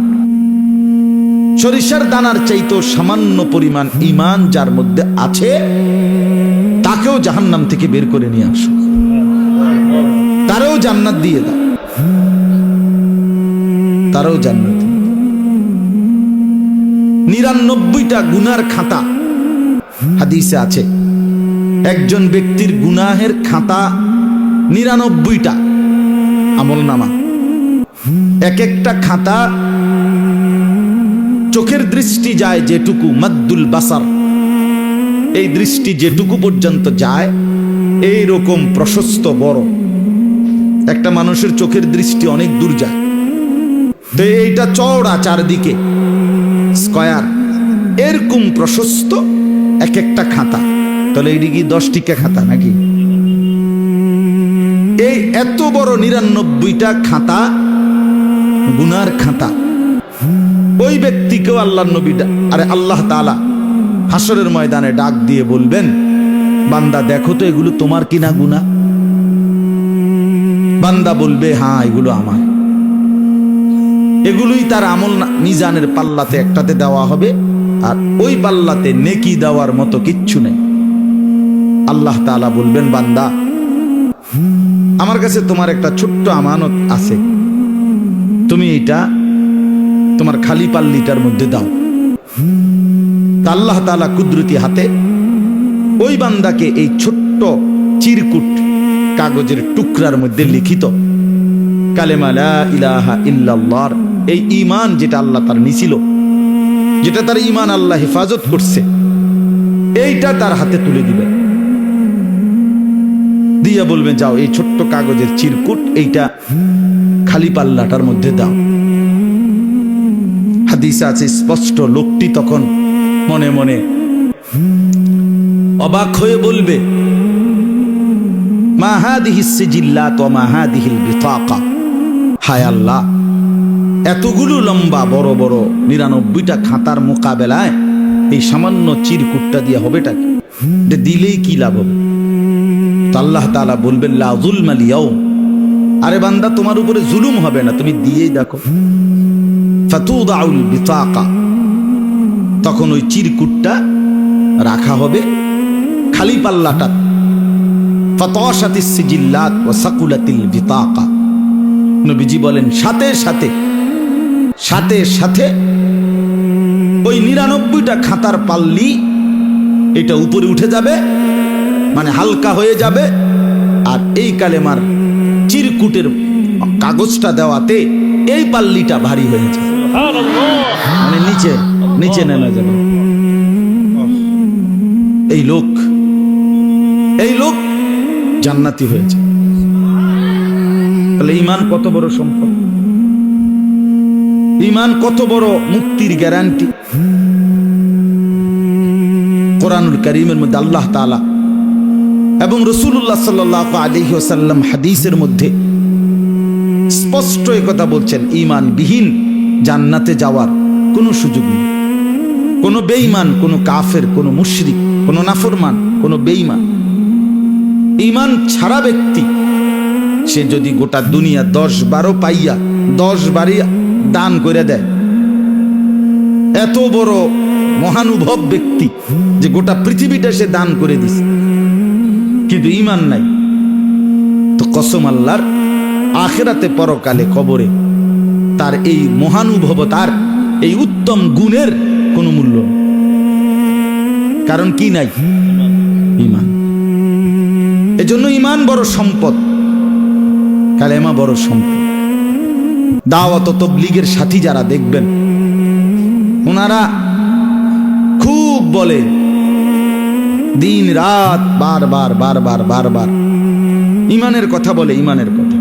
সরিষার দানার চাইতেও সামান্য পরিমাণ ঈমান যার মধ্যে আছে, তাকেও জাহান্নাম থেকে বের করে নিয়ে আসো, তারও জান্নাত দিয়ে দাও, তারও জান্নাত। 99টা গুনার খাতা হাদিসে আছে। একজন ব্যক্তির গুনাহের খাতা 99টা আমলনামা। এক একটা খাতা চোখের দৃষ্টি যায় যেটুকু, মাদ্দুল বাসার, এই দৃষ্টি যেটুকু পর্যন্ত যায়, এই রকম প্রশস্ত বড়। একটা মানুষের চোখের দৃষ্টি অনেক দূর যায়, তো এইটা চওড়া, চারদিকে স্কয়ার, এরকম প্রশস্ত এক একটা খাতা। তাহলে এইটি কি 10 টিকা খাতা নাকি? এই এত বড় 99টা খাতা, গুনার খাতা। ওই ব্যক্তিকেও আল্লাহর নবী, আরে আল্লাহ তাআলা হাসরের ময়দানে ডাক দিয়ে বলবেন, বান্দা দেখো তো এগুলো তোমার কিনা গুনাহ? বান্দা বলবে, হ্যাঁ এগুলো আমার। এগুলোই তার আমল মিজানের পাল্লাতে একটাতে দেওয়া হবে, আর ওই পাল্লাতে নেকি দেওয়ার মতো কিচ্ছু নেই। আল্লাহ তাআলা বলবেন, বান্দা আমার কাছে তোমার একটা ছোট্ট আমানত আছে, তুমি এটা তোমার খালি পাল্লিটার মধ্যে দাও। তা আল্লাহ তাআলা কুদরতি হাতে ওই বান্দাকে এই ছোট্ট চিরকুট কাগজের টুকরার মধ্যে লিখিত কালেমা লা ইলাহা ইল্লাল্লাহর এই ঈমান, যেটা আল্লাহ তার নিছিল, যেটা তার ঈমান আল্লাহ হেফাজত করছে, এইটা তার হাতে তুলে দিবেন, দিয়া বলবেন যাও এই ছোট্ট কাগজের চিরকুট এইটা খালি পাল্লাটার মধ্যে দাও। হাদিসে আছে স্পষ্ট, লোকটি তখন মনে মনে অবাক হয়ে বলবে, মা হাদিহিস সিজিল্লাত ওয়া মা হাদিহিল বিতাকা, হায় আল্লাহ, এতগুলো লম্বা বড় বড় 99টা খাতার মোকাবেলায় এই সামান্য চিরকুটটা দিয়ে হবেটা কি? দিলেই কি লাভ হবে? আল্লাহ তাআলা বলবেন লা যুলমাল ইয়াউম, আরে বান্দা তোমার উপরে জুলুম হবে না, তুমি দিয়েই দেখো। ফাতুদাউল বিতাকা, তখন ওই চিরকুটটা রাখা হবে খালি পাল্লাটা। ফাতাশাতিস সিজিল্লাত ওয়া সাকুলাতিল বিতাকা, নবীজি বলেন সাথে সাথে সাথে সাথে ওই 99টা খাতার পাল্লি এটা উপরে উঠে যাবে, মানে হালকা হয়ে যাবে, আর এই কালেমার চিরকুটের কাগজটা দেওয়াতে এই পাল্লিটা ভারী হয়ে যাবে, মানে নিচে নিচে নেমে যাবে। এই লোক জান্নাতি হয়েছে। তাহলে ঈমান কত বড় সম্পদ, ঈমান কত বড় মুক্তির গ্যারান্টি। কোরআনুল কারীমের মধ্যে আল্লাহ তাআলা এবং রাসূলুল্লাহ সাল্লাল্লাহু আলাইহি ওয়াসাল্লাম হাদিসের মধ্যে স্পষ্ট কথা বলছেন, ঈমান বিহীন জান্নাতে যাওয়ার কোনো সুযোগ নেই। কোনো বেঈমান, কোনো কাফের, কোনো মুশরিক, কোনো নাফরমান, কোনো বেঈমান, ঈমান ছাড়া ব্যক্তি সে যদি গোটা দুনিয়া 10-12 পাইয়া 10 বাড়ি দান করে দেয়, এত বড় মহানুভব ব্যক্তি যে গোটা পৃথিবীটা সে দান করে দিছে, কিন্তু ঈমান নাই, তো কসম আল্লাহর, আখিরাতে পরকালে কবরে তার এই মহানুভবতার এই উত্তম গুণের কোনো মূল্য নেই। কারণ কি নাই? ঈমান। এজন্য ঈমান বড় সম্পদ, কালেমা বড় সম্পদ। দাওয়াত ও তাবলীগের সাথী যারা দেখবেন, ওনারা খুব বলে দিন রাত বারবার বারবার বারবার ঈমানের কথা বলে, ঈমানের কথা,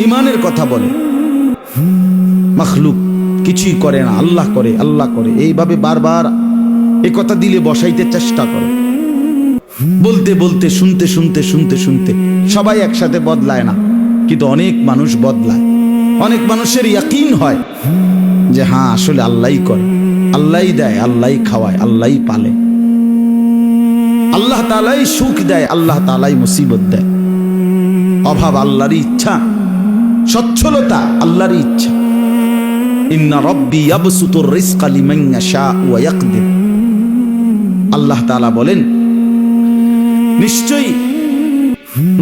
ঈমানের কথা বলে। মাখলুক কিছুই করে না, আল্লাহ করে, আল্লাহ করে, এইভাবে বারবার এ কথা দিলে বসাইতে চেষ্টা করে। বলতে বলতে শুনতে শুনতে শুনতে শুনতে সবাই একসাথে বদলায় না, কিন্তু অনেক মানুষ বদলায়। অনেক মানুষের ইয়াকিন হয় যে হ্যাঁ আসলে আল্লাহই করে, আল্লাহই দেয়, আল্লাহই খাওয়ায়, আল্লাহই পালে, আল্লাহ তাআলাই সুখ দেয়, আল্লাহ তাআলাই মুসিবত দেয়। অভাব আল্লাহরই ইচ্ছা, সচ্ছলতা আল্লাহরই ইচ্ছা। ইন্না রাব্বি ইয়াবসুতুর রিজকা লিমান ইয়াশা ওয়া ইয়াকদির, আল্লাহ তাআলা বলেন নিশ্চয়ই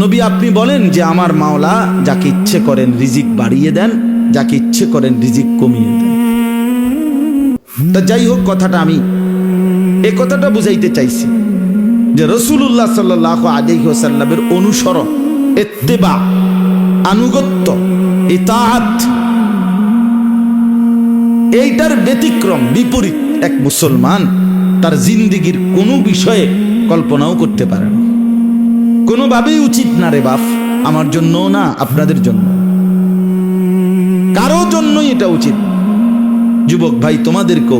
নবী আপনি বলেন যে আমার মাওলা যাকে ইচ্ছে করেন রিজিক বাড়িয়ে দেন, যাকে ইচ্ছে করেন রিজিক কমিয়ে দেন। তা যাই হোক, কথাটা আমি এই কথাটা বুঝাইতে চাইছি যে রাসূলুল্লাহ সাল্লাল্লাহু আলাইহি ওয়াসাল্লামের অনুসরণ, ইত্তেবা, আনুগত্য, ইতাআত, এইটার ব্যতিক্রম বিপরীত এক মুসলমান তার জিন্দেগীর কোনো বিষয়ে কল্পনাও করতে পারে না। কোনোভাবেই উচিত না রে বাপ, আমার জন্য না, আপনাদের জন্য, কারো জন্যই এটা উচিত। যুবক ভাই, তোমাদেরকেও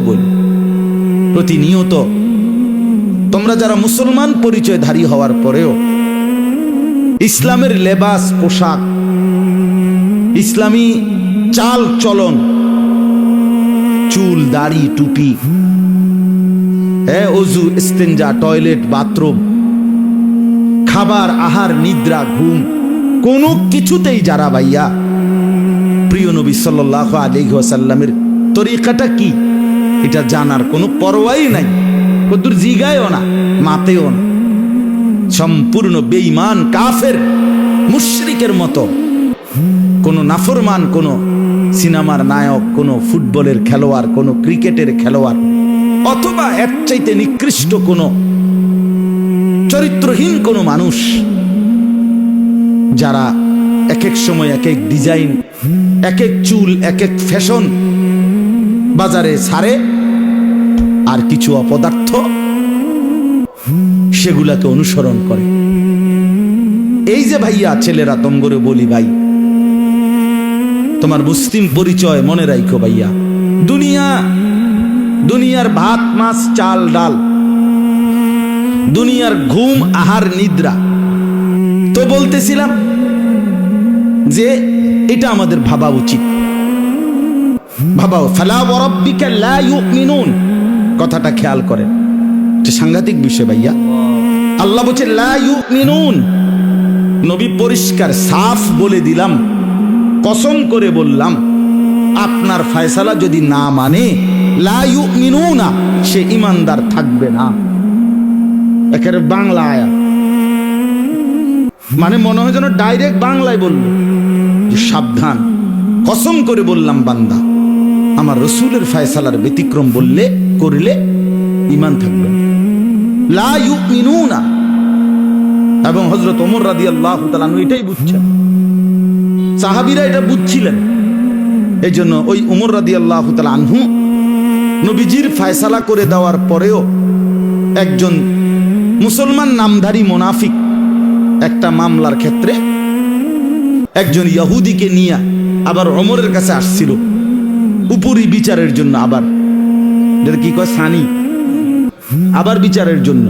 বল, প্রতিনিয়ত তোমরা যারা মুসলমান পরিচয়ধারী হওয়ার পরেও ইসলামের লেবাস, পোশাক, ইসলামী চাল চলন, চুল, দাড়ি, টুপি, ওযু, ইস্তেঞ্জা, টয়লেট, বাথরুম, খাবার, আহার, নিদ্রা, ঘুম, কোনো কিছুতেই যারা ভাইয়া প্রিয় নবী সাল্লাল্লাহু আলাইহি ওয়াসাল্লামের তরিকাটা কি এটা জানার কোনো পরোয়াই নাই, কদ্দুর জিগায়ও না, মাতেও না, সম্পূর্ণ বেঈমান, কাফের, মুশরিকের মতো কোনো নাফরমান, কোনো সিনেমার নায়ক, কোনো ফুটবলের খেলোয়াড়, কোনো ক্রিকেটের খেলোয়াড়, অথবা এর চাইতে নিকৃষ্ট কোনো চরিত্রহীন কোনো মানুষ যারা এক এক সময় এক এক ডিজাইন, এক এক চুল, এক এক ফ্যাশন বাজারে ছাড়ে, আর কিছু অপদার্থ সেগুলাকে অনুসরণ করে। এই যে ভাইয়া ছেলেরা তঙ্গরে বলি, ভাই তোমার মুসলিম পরিচয় মনে রাখো ভাইয়া। দুনিয়ার ভাত মাছ চাল ডাল, দুনিয়ার ঘুম আহার নিদ্রা, তো বলতেছিলাম যে এটা আমাদের ভাবা উচিত। ভাবাও, ফালা ওয়া রাব্বিকা লা ইউমিনুন, কথাটা খেয়াল করেন, এটা সাংঘাতিক বিষয় ভাইয়া। আল্লাহ বলছে লা ইউমিনুন, নবী পরিষ্কার সাফ বলে দিলাম, কসম করে বললাম, আপনার ফয়সালা যদি না মানে লা ইউমিনুনা, সে ইমানদার থাকবে না। একেবারে বাংলা আয়াত, মানে মনে হয় যেন ডাইরেক্ট বাংলায় বলল যে সাবধান, কসম করে বললাম বান্দা, আমার রসুলের ফয়সালার ব্যতিক্রম বললে করলে ঈমান থাকবে লা ইউমিনুনা। এবং হযরত ওমর রাদিয়াল্লাহু তাআলা আনহু এটাই বুঝছেন, সাহাবীরা এটা বুঝছিলেন। এই জন্য ওই ওমর রাদিয়াল্লাহু তাআলা আনহু নবীজির ফয়সালা করে দেওয়ার পরেও একজন মুসলমান নামধারী মুনাফিক একটা মামলার ক্ষেত্রে একজন ইহুদিকে নিয়ে আবার ওমরের কাছে আসছিল উপরি বিচারের জন্য, আবার যেটা কি কয় সানি, আবার বিচারের জন্য।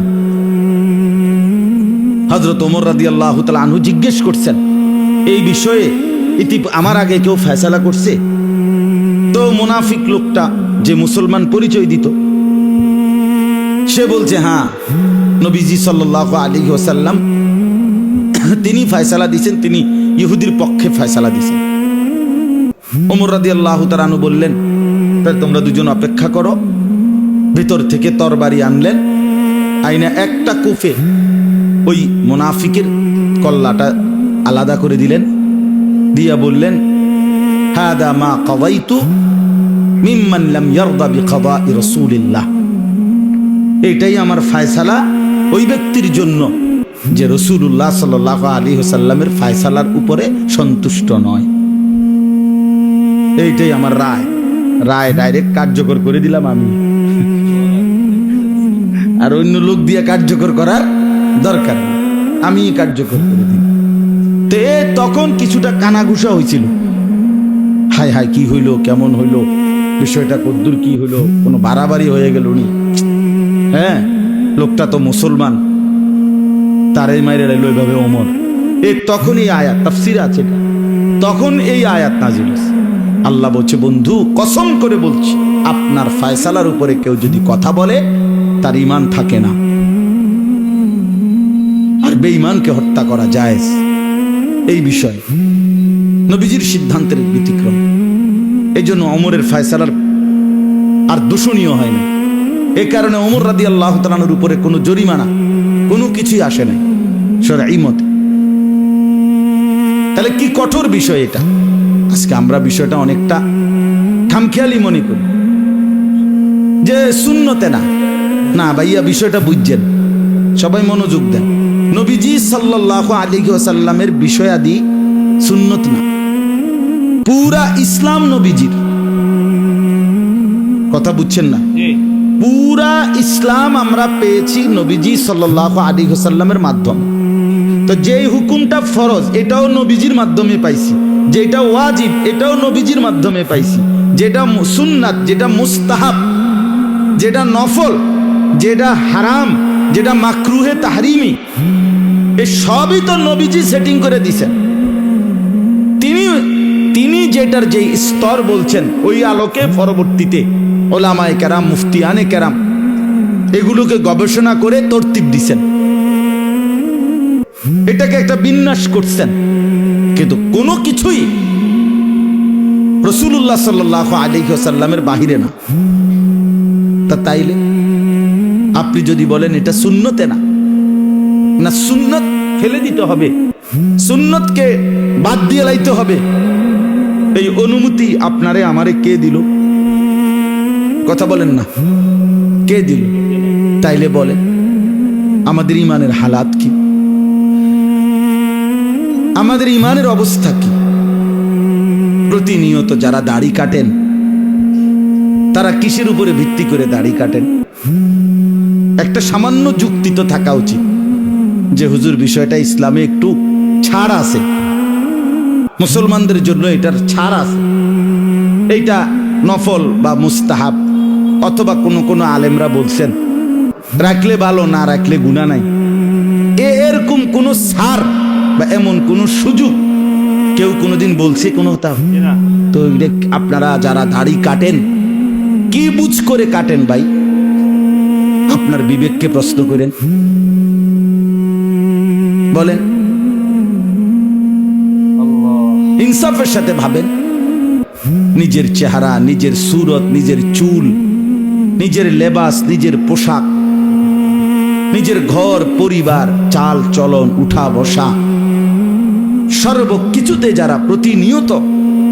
হযরত ওমর রাদিয়াল্লাহু তাআলা আনহু জিজ্ঞেস করছেন, এই বিষয়ে আমার আগে কেউ ফয়সালা করছে? তো মুনাফিক লোকটা যে মুসলমান পরিচয় দিত, সে বলছে হ্যাঁ, নবীজি সাল্লাল্লাহু আলাইহি ওয়াসাল্লাম তিনি ফয়সালা দিয়েছেন, তিনি ইহুদির পক্ষে ফয়সালা দিয়েছেন। ওমর রাদিয়াল্লাহু তাআলা আনহু বললেন, তাহলে তোমরা দুজন অপেক্ষা করো। ভিতর থেকে তরবারি আনলেন, আইনা একটা কুফে ওই মুনাফিকের কল্লাটা আলাদা করে দিলেন, দিয়া বললেন, হাদা মা কাদাইতু মিম্মান লাম ইয়ারদা বিকাদাই রাসূলিল্লাহ, এটাই আমার ফয়সালা ওই ব্যক্তির জন্য যে রাসূলুল্লাহ সাল্লাল্লাহু আলাইহি ওয়াসাল্লামের ফয়সালার উপরে সন্তুষ্ট নয়। এইটাই আমার রায় ডাইরেক্ট কার্যকর করে দিলাম আমি, আর অন্য লোক দিয়ে কার্যকর করার দরকার নেই, আমি কার্যকর করে দিই। তে তখন কিছুটা কানাঘুষা হয়েছিল, হায় হায় কি হইল, কেমন হইল, বিষয়টা কদ্দুর কি হইল, কোনো বাড়াবাড়ি হয়ে গেল নি, হ্যাঁ লোকটা তো মুসলমান, তারে মাইরে রইল এইভাবে ওমর। তখন এই আয়াত তাফসীরে আছে, তখন এই আয়াত নাজিল হয়েছে। আল্লাহ বলছে, বন্ধু কসম করে বলছি, আপনার ফয়সালার উপরে কেউ যদি কথা বলে তার ঈমান থাকে না, আর বেঈমানকে হত্যা করা জায়েজ। এই বিষয়ে নবীজির সিদ্ধান্তের ব্যতিক্রম, এই জন্য ওমরের ফয়সালার আর দূষণীয় হয় না। এই কারণে ওমর রাদিয়াল্লাহু তাআলা আনহুর উপরে কোনো জরিমানা কোনো কিছুই আসে নাই শরঈ মতে। তাহলে কি কঠোর বিষয় এটা। আজকে আমরা বিষয়টা অনেকটা খামখেয়ালি মনে করি যে সুন্নতে না ভাইয়া, বিষয়টা বুঝছেন, সবাই মনোযোগ দেন। নবীজি সাল্লাল্লাহু আলাইহি ওয়াসাল্লামের বিষয়াদি সুন্নত না, পুরা ইসলাম নবীজির, কথা বুঝছেন না? পুরা ইসলাম আমরা পেয়েছি নবীজি সাল্লাল্লাহু আলাইহি ওয়াসাল্লামের মাধ্যমে। তো যেই হুকুমটা ফরজ এটাও নবীজির মাধ্যমে পাইছি, যেটা ওয়াজিব এটাও নবীজির মাধ্যমে পাইছি, যেটা সুন্নাত, যেটা মুস্তাহাব, যেটা নফল, যেটা হারাম, যেটা মাকরুহে তাহরিমি, এই সবই তো নবীজি সেটিং করে দিয়েছেন। তিনি যেটার যেই স্তর বলছেন ওই আলোকে পরবর্তীতে ওলামায়ে কেরাম, মুফতিয়ানে কেরাম এগুলোকে গবেষণা করে তরতিব দিছেন, এটাকে একটা বিন্যাস করছেন। কিন্তু কোনো কিছুই রাসূলুল্লাহ সাল্লাল্লাহু আলাইহি ওয়াসাল্লামের বাহিরে না। তা তাইলে আপনি যদি বলেন এটা সুন্নতে না, সুন্নত ফেলে দিতে হবে, সুন্নতকে বাদ দিয়ে লাইতে হবে, এই অনুমতি আপনারে আমারে কে দিল? কথা বলেন না, কে দিল? তাইলে বলেন আমাদের ইমানের হালাত কি? আমাদের ইমানের অবস্থা কি? প্রতিনিয়ত যারা দাড়ি কাটেন তারা কিসের উপরে ভিত্তি করে দাড়ি কাটেন? একটা সামান্য যুক্তি তো থাকা উচিত যে হুজুর বিষয়টা ইসলামে একটু ছাড় আছে, মুসলমানদের জন্য এটার ছাড় আছে, এইটা নফল বা মুস্তাহাব, অথবা কোনো কোনো আলেমরা বলছেন রাখলে ভালো, না রাখলে গুনাহ নাই। এরকম কোনো ছাড় বা এমন কোনো সুযোগ কেউ কোনোদিন বলছে কোনো? তো আপনারা যারা দাড়ি কাটেন কি বুঝ করে কাটেন ভাই? আপনার বিবেককে প্রশ্ন করেন, বলেন, ইনসাফের সাথে ভাবেন। নিজের চেহারা, নিজের সুরত, নিজের চুল, নিজের লেবাস, নিজের পোশাক, নিজের ঘর পরিবার, চাল চলন, উঠা বসা, সর্বকিছুতে যারা প্রতিনিয়ত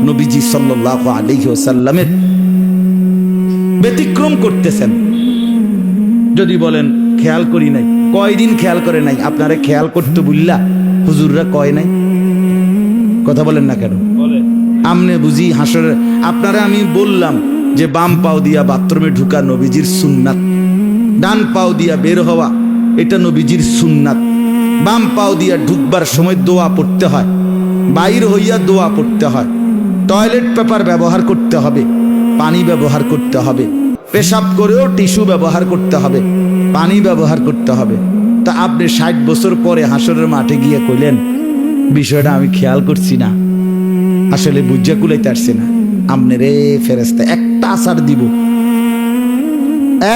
নবীজি সাল্লাল্লাহু আলাইহি ওয়াসাল্লামের ব্যতিক্রম করতেছেন, যদি বলেন খেয়াল করি নাই, কয়দিন খেয়াল করে নাই? আপনারা খেয়াল করতে বুঝলা হুজুররা কয় নাই? কথা বলেন না কেন? আমনে বুঝি হাসর। আপনারা আমি বললাম যে বাম পাও দিয়া বাথরুমে ঢুকা নবীজির সুন্নাত, ডান পাও দিয়া বের হওয়া এটা নবীজির সুন্নাত। বাম পাও দিয়া ঢুকবার সময় দোয়া পড়তে হয়, বাইর হইয়া দোয়া পড়তে হয়, টয়লেট পেপার ব্যবহার করতে হবে, পানি ব্যবহার করতে হবে, পেশাব করেও টিস্যু ব্যবহার করতে হবে, পানি ব্যবহার করতে হবে। তা আপনি 60 বছর পরে হাসরের মাঠে গিয়ে কইলেন বিষয়টা আমি খেয়াল করছি না, আসলে বুঝা কুলাইতে আসছে না। আমনে রে ফেরেশতা একটা আসার দিব,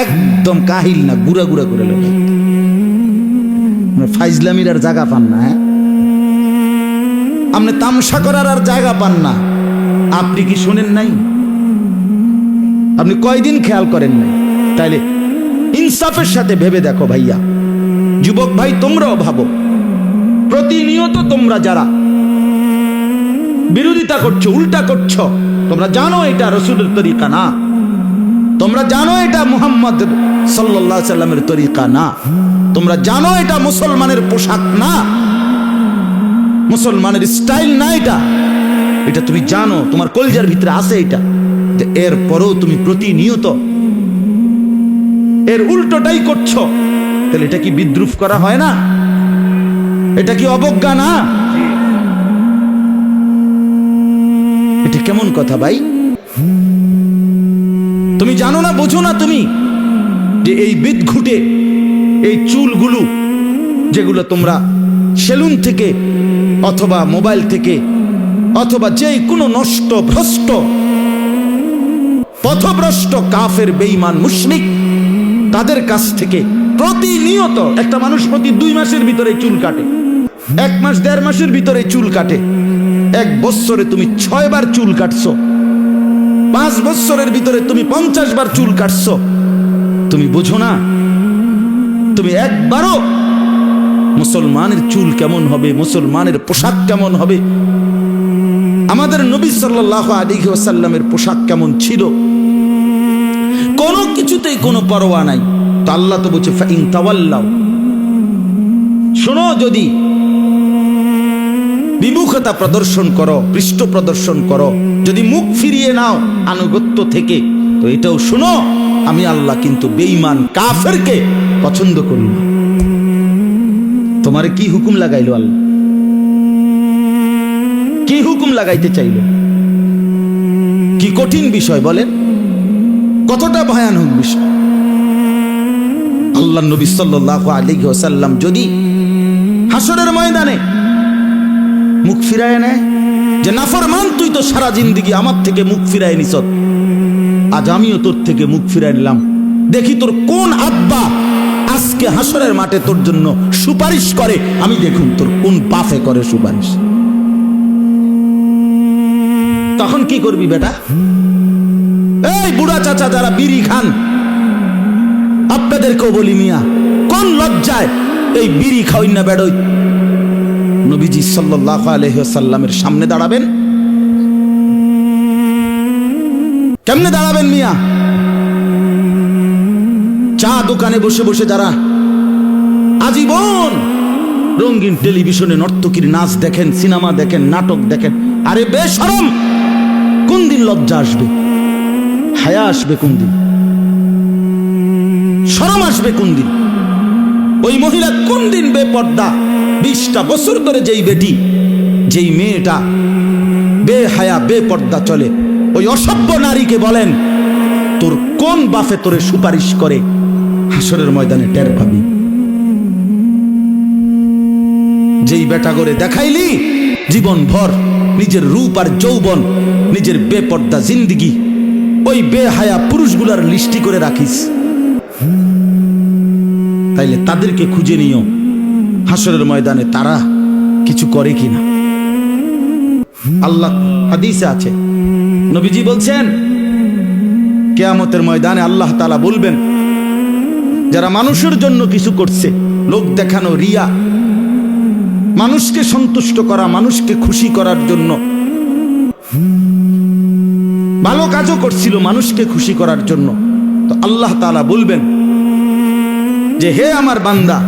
একদম কাহিল না, গুড়া গুড়া করে লেগে ফাইজলামির আর জায়গা পান না। হ্যাঁ, আপনি তামসা করার আর জায়গা পান না। আপনি কি শোনেন নাই? আপনি কয়দিন খেয়াল করেন নাই? তাইলে ইনসাফের সাথে ভেবে দেখো ভাইয়া, যুবক ভাই, তোমরাও ভাবো। প্রতিনিয়ত তোমরা যারা বিরোধিতা করছো, উল্টা করছো, তোমরা জানো এটা রসুলের তরিকা না, তোমরা জানো এটা মুহাম্মদ সাল্লাল্লাহু আলাইহি সাল্লামের তরিকা না, তোমরা জানো এটা মুসলমানের পোশাক না, মুসলমানের স্টাইল না, এটা এটা তুমি জানো, তোমার কলজার ভিতরে আছে এটা। এরপরেও তুমি প্রতিনিয়ত এর উল্টোটাই করছো, তাহলে এটা কি বিদ্রুপ করা হয় না? এটা কি অবজ্ঞা না? এটা কেমন কথা ভাই? তুমি জানো না, বোঝো না তুমি যে এই বিদঘুটে এই চুলগুলো যেগুলো তোমরা সেলুন থেকে অথবা মোবাইল থেকে অথবা যে কোনো নষ্ট ভ্রষ্ট পথভ্রষ্ট কাফের বেঈমান মুশরিক তাদের কাছ থেকে প্রতিনিয়ত একটা মানুষ প্রতি 2 মাসের ভিতরে চুল কাটে, 1 মাস 1.5 মাসের ভিতরে চুল কাটে, 1 বছরে তুমি 6 বার চুল কাটছো, 5 বছরের ভিতরে তুমি 50 বার চুল কাটছো। তুমি বুঝো না? তুমি একবারও মুসলমানের চুল কেমন হবে, মুসলমানের পোশাক কেমন হবে, আমাদের নবী সাল্লাল্লাহু আলাইহি ওয়াসাল্লামের পোশাক কেমন ছিল, কোনো কিছুতেই কোনো পরোয়া নাই। তো আল্লাহ তো বলছে ফাইন তাওয়াল্লাউ, শোনো, যদি বিমুখতা প্রদর্শন করো, পৃষ্ঠ প্রদর্শন করো, যদি মুখ ফিরিয়ে নাও আনুগত্য থেকে, তো এটাও শোনো আমি আল্লাহ কিন্তু বেঈমান কাফেরকে পছন্দ করি না। তোমারে কি হুকুম লাগাইলো আল্লাহ? কি হুকুম লাগাইতে চাইল? কি কঠিন বিষয় বলেন, কতটা ভয়ানক বিষয়। আল্লাহ নবী সাল্লাল্লাহু আলাইহি ওয়াসাল্লাম যদি হাসরের ময়দানে মুখ ফিরায় নেয় যে নাফরমান তুই তো সারা জিন্দেগি আমার থেকে মুখ ফিরায় নিছ, আজ আমিও তোর থেকে মুখ ফিরায় নিলাম, দেখি তোর কোন আব্বা আজকে হাসরের মাঠে তোর জন্য সুপারিশ করে, আমি দেখুন তোর কোন বাপে করে সুপারিশ। তখন কি করবি বেটা? এই বুড়া চাচা যারা বিড়ি খান, আপনাদেরকেও বলি মিয়া, কোন লজ্জায় এই বিড়ি খাওয়াই না বেড়ই নবীজি সাল্লাল্লাহু আলাইহি ওয়াসাল্লামের সামনে দাঁড়াবেন? কেমনে দাঁড়াবেন মিয়া? চা দোকানে বসে বসে যারা আজীবন রঙিন টেলিভিশনে নর্তকীর নাচ দেখেন, সিনেমা দেখেন, নাটক দেখেন। আরে বেশরম, কোন দিন লজ্জা আসবে, হায়া আসবে কোন দিন, শরম আসবে কোন দিন? ওই মহিলা কোন দিন বেপর্দা? 20টা বছর ধরে যেই বেটি, যেই মেয়েটা বেহায়া বেপর্দা চলে, ওই অসভ্য নারীকে বলেন তোর কোন বাফে তোরে সুপারিশ করে? হাসরের ময়দানে টের পাবি। যেই বেটা করে দেখাইলি জীবন ভর নিজের রূপ আর যৌবন, নিজের বেপর্দা জিন্দিগি, ওই বেহায়া পুরুষগুলার লিস্টি করে রাখিস, তাইলে তাদেরকে খুঁজে নিও হাসরের ময়দানে তারা কিছু করে কিনা। আল্লাহ হাদিসে আছে, নবীজি বলছেন কিয়ামতের ময়দানে আল্লাহ তাআলা বলবেন, যারা মানুষের জন্য কিছু করছে, লোক দেখানো, রিয়া, মানুষকে সন্তুষ্ট করা, মানুষকে খুশি করার জন্য ভালো কাজও করছিল মানুষকে খুশি করার জন্য, তো আল্লাহ তাআলা বলবেন যে হে আমার বান্দা,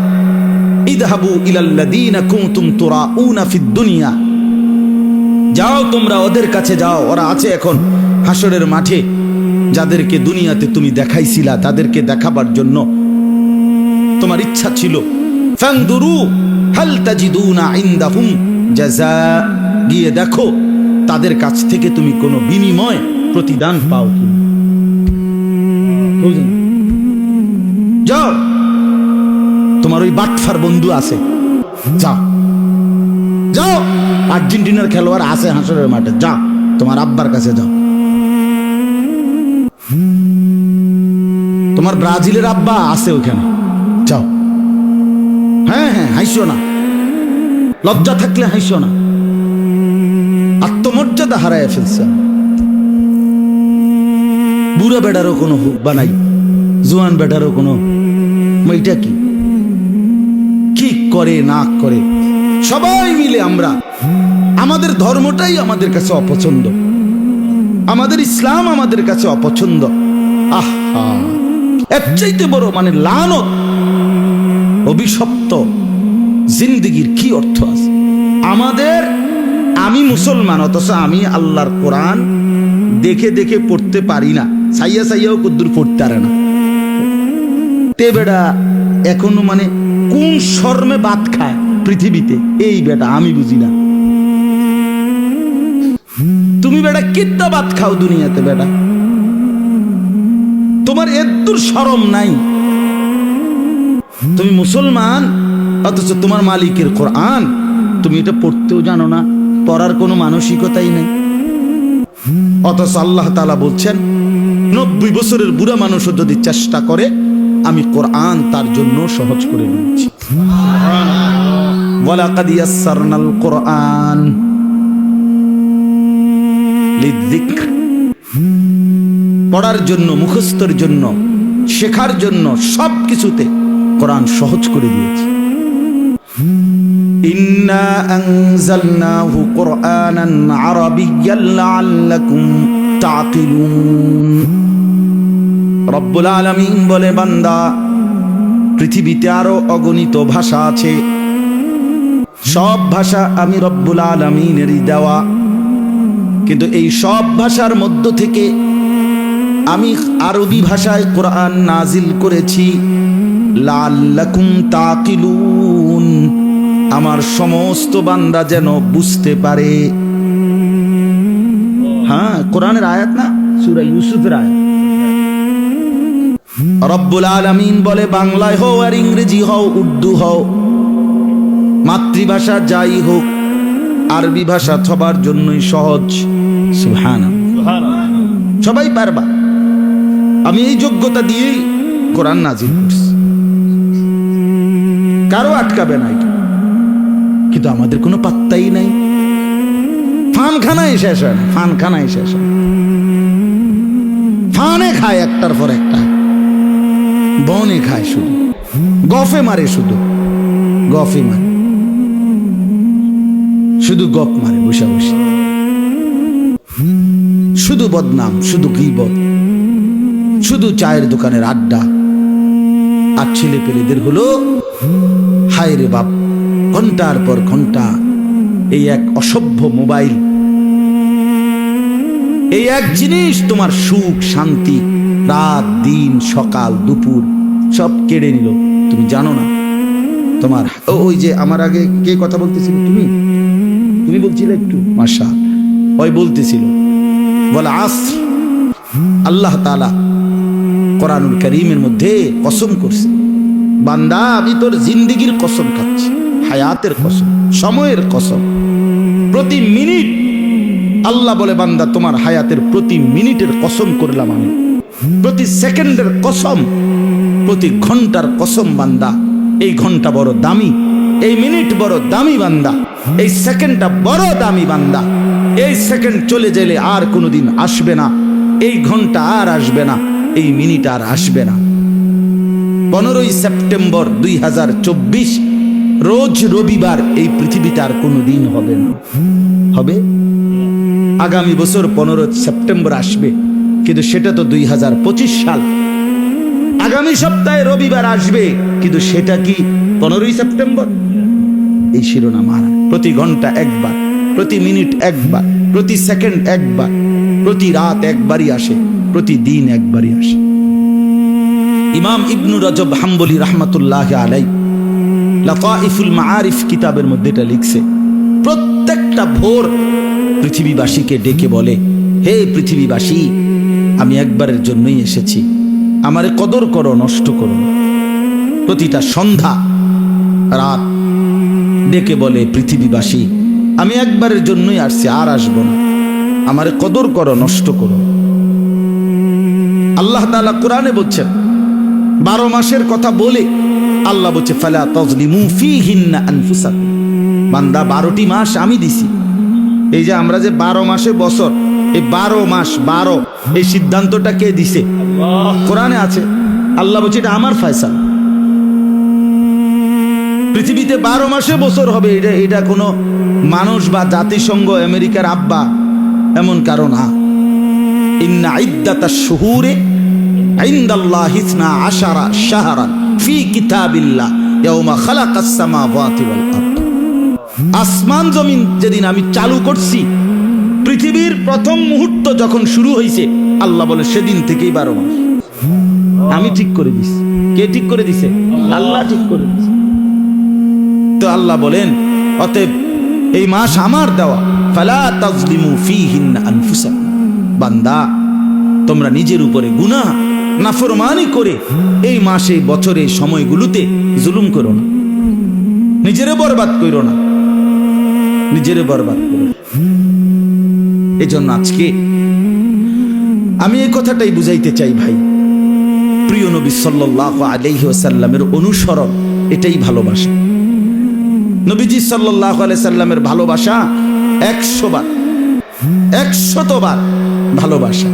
ইযহাবু ইলাল্লাযীনা কুনতুম তুরাউনা ফিদ দুনিয়া, যাও তোমরা ওদের কাছে যাও, ওরা আছে এখন হাসরের মাঠে, যাদেরকে দুনিয়াতে তুমি দেখাইছিলা, তাদেরকে দেখাবার জন্য তোমার ইচ্ছা ছিল। ফানদুরু হাল তাজিদুনা ইনদাহুম জাযা, গিয়ে দেখো তাদের কাছ থেকে তুমি কোনো বিনিময় প্রতিদান পাও কি। যাও, তোমার ওই বাটফার বন্ধু আছে, যাও যাও, আর্জেন্টিনার খেলোয়াড় আছে হাসরের মাঠে, যাও তোমার আব্বার কাছে যাও, তোমার ব্রাজিলের আব্বা আছে ওখানে, যাও। হ্যাঁ হ্যাঁ, হাসিও না, লজ্জা থাকলে হাসিও না, আত্মমর্যাদা হারায় ফেলছে। বুড়া বেটারও কোনো হুব্বা নাই, জোয়ান বেটারও কোনো, এটা কি কি করে না করে, সবাই মিলে আমরা, আমাদের ধর্মটাই আমাদের কাছে অপছন্দ, আমাদের ইসলাম আমাদের কাছে অপছন্দ। আহা, এর চাইতে বড় মানে লানত, অভিশপ্ত জিন্দেগির কি অর্থ আছে আমাদের? আমি মুসলমান, অথচ আমি আল্লাহর কোরআন দেখে দেখে পড়তে পারি না, সাইয়া সাইয়াও কদ্দুর পড়তে পারে না। তে বেটা এখনো মানে কোন শর্মে ভাত খায় পৃথিবীতে, এই বেটা আমি বুঝি না। তুমি বেটা কিত্তা ভাত খাও দুনিয়াতে বেটা, তোমার এদ্দুর শরম নাই? তুমি মুসলমান, অথচ তোমার মালিকের কোরআন তুমি এটা পড়তেও জানো না, পড়ার কোনো মানসিকতাই নেই। অথচ আল্লাহ তাআলা বলছেন 90 বছরের বুড়া মানুষও যদি চেষ্টা করে, আমি কোরআন তার জন্য সহজ করে দিচ্ছি। ওয়ালাকাদ ইয়াসসারনাল কোরআন লিযিকর, পড়ার জন্য, মুখস্থের জন্য, শেখার জন্য, সব কিছুতে কোরআন সহজ করে দিয়েছে। ইন্না আনজালনাহু কুরআনান আরাবিয়্যান লাআল্লাকুম তাকিলুন। রব্বুল আলামিন বলে, বান্দা, পৃথিবীতে আরো অগণিত ভাষা আছে, সব ভাষা আমি রব্বুল আলামিনেরই দেওয়া, কিন্তু এই সব ভাষার মধ্য থেকে আমি আরবি ভাষায় কোরআন নাজিল করেছি, লাআল্লাকুম তাকিলুন, আমার সমস্ত বান্দা যেন বুঝতে পারে। হ্যাঁ, কোরআনের আয়াত না, সূরা ইউসুফের আয়াত। রব্বুল আলামিন বলে, বাংলায় হও আর ইংরেজি হও, উর্দু হও, মাতৃভাষা যাই হোক, আরবি ভাষা সবার জন্যই সহজ। সুবহানাল্লাহ, সবাই পারবা। আমি এই যোগ্যতা দিয়েই কোরআন নাজিল করছি, কারো আটকাবে না এটা। কিন্তু আমাদের কোনো পাত্তাই নাই, ফানখানায় শেষ হয় না, ফানখানায় শেষ হয়, ফানে খায় একটার পর একটা, বনে খায়, শুধু গফে মারে, শুধু গফে মারে, শুধু গপ মারে বসে বসে, শুধু বদনাম, শুধু গীবত, শুধু চায়ের দোকানের আড্ডা। আর ছেলে পেলেদের হলো হায় রে বাপ, ঘন্টার পর ঘন্টা এই এক অসভ্য মোবাইল, এই এক জিনিস তোমার সুখ শান্তি, রাত দিন সকাল দুপুর সব কেড়ে নিল। তুমি জানো না তোমার ওই যে আমার আগে কে কথা বলতেছিল, তুমি বলছিলে একটু মাশা, ওই বলতেছিল বলে আসর, আল্লাহ তাআলা কোরআনুল কারীমের মধ্যে কসম করছে, বান্দা আমি তোর জিন্দেগির কসম খাচ্ছি, হায়াতের কসম, সময়ের কসম, প্রতি মিনিট আল্লাহ বলে বান্দা তোমার হায়াতের প্রতি মিনিটের কসম করলাম আমি, প্রতি সেকেন্ডের কসম, প্রতি ঘন্টার কসম বান্দা, এই ঘন্টা বড় দামি, এই মিনিট বড় দামি বান্দা, এই সেকেন্ডটা বড় দামি বান্দা, এই সেকেন্ড চলে গেলে আর কোনোদিন আসবে না, এই ঘন্টা আর আসবে না, এই মিনিট আর আসবে না। 15ই সেপ্টেম্বর 2024 রোজ রবিবার এই পৃথিবীতে আর কোনোদিন হবে না। হবে আগামী বছর 15 সেপ্টেম্বর আসবে, কিন্তু সেটা তো 2025 সাল। আগামী সপ্তাহে রবিবার আসবে, কিন্তু সেটা কি 15ই সেপ্টেম্বর? এই শিরোনাম আর প্রতি ঘন্টা একবার, প্রতি মিনিট একবার, প্রতি সেকেন্ড একবার, প্রতি রাত একবারই আসে, প্রতিদিন একবারই আসে। ইমাম ইবনু রজব হাম্বলি রাহমাতুল্লাহি আলাইহি লাতাইফুল মাআরিফ কিতাবের মধ্যে এটা লিখছে, প্রত্যেকটা ভোর পৃথিবীবাসীকে ডেকে বলে, হে পৃথিবীবাসী, আমি একবারের জন্যই এসেছি, আমারে কদর করো, নষ্ট করো না। প্রতিটা সন্ধ্যা রাত ডেকে বলে, পৃথিবীবাসী আমি একবারের জন্যই আসছি, আর আসবো না, আমারে কদর করো, নষ্ট করো। আল্লাহ তাআলা কোরআনে বলছেন, 12 মাসের কথা বলে আল্লাহ বলছে, ফালা তাজলিমু ফীহিন্না আনফুসাকুম, বান্দা 12টি মাস আমি দিছি। এই যে আমরা যে 12 মাসে বছর, এই 12 মাস 12, এই সিদ্ধান্তটা কে দিছে? কোরআনে আছে। আল্লাহ বলছে এটা আমার ফয়সালা। পৃথিবীতে 12 মাসে বছর হবে, এটা কোনো মানুষ বা জাতিসংঘ আমেরিকার আব্বা এমন কারণ না। ইন্না ইদ্দাতাশ শুহুরি ইনদাল্লাহি 12 শাহরান ফি কিতাবিল্লাহ ইয়াওমা খালাকাস সামাওয়াতি ওয়াল আরদ। আসমান জমিন যেদিন আমি চালু করছি, পৃথিবীর প্রথম মুহূর্ত যখন শুরু হয়েছে, আল্লাহ বলে সেদিন থেকেই 12 মাস আমি ঠিক করে দিছি। কে ঠিক করে দিছে? আল্লাহ ঠিক করে দিছে। তো আল্লাহ বলেন, অতএব এই মাস আমার দেওয়া, ফালা তাজলিমু ফীহিন্না আনফুসাকুম, বান্দা তোমরা নিজের উপরে গুনাহ নাফরমানি করে এই মাসে বছরে সময়গুলোতে জুলুম করো না, নিজেরে বরবাদ করো না, নিজেরে বরবাদ করো। এজন্য আজকে আমি এই কথাটাই বুঝাইতে চাই ভাই, প্রিয় নবী সাল্লাল্লাহু আলাইহি ওয়াসাল্লামের অনুসরণ এটাই ভালোবাসা। নবীজি সাল্লাল্লাহু আলাইহি সাল্লামের ভালোবাসা 100 বার 100 বার ভালোবাসা।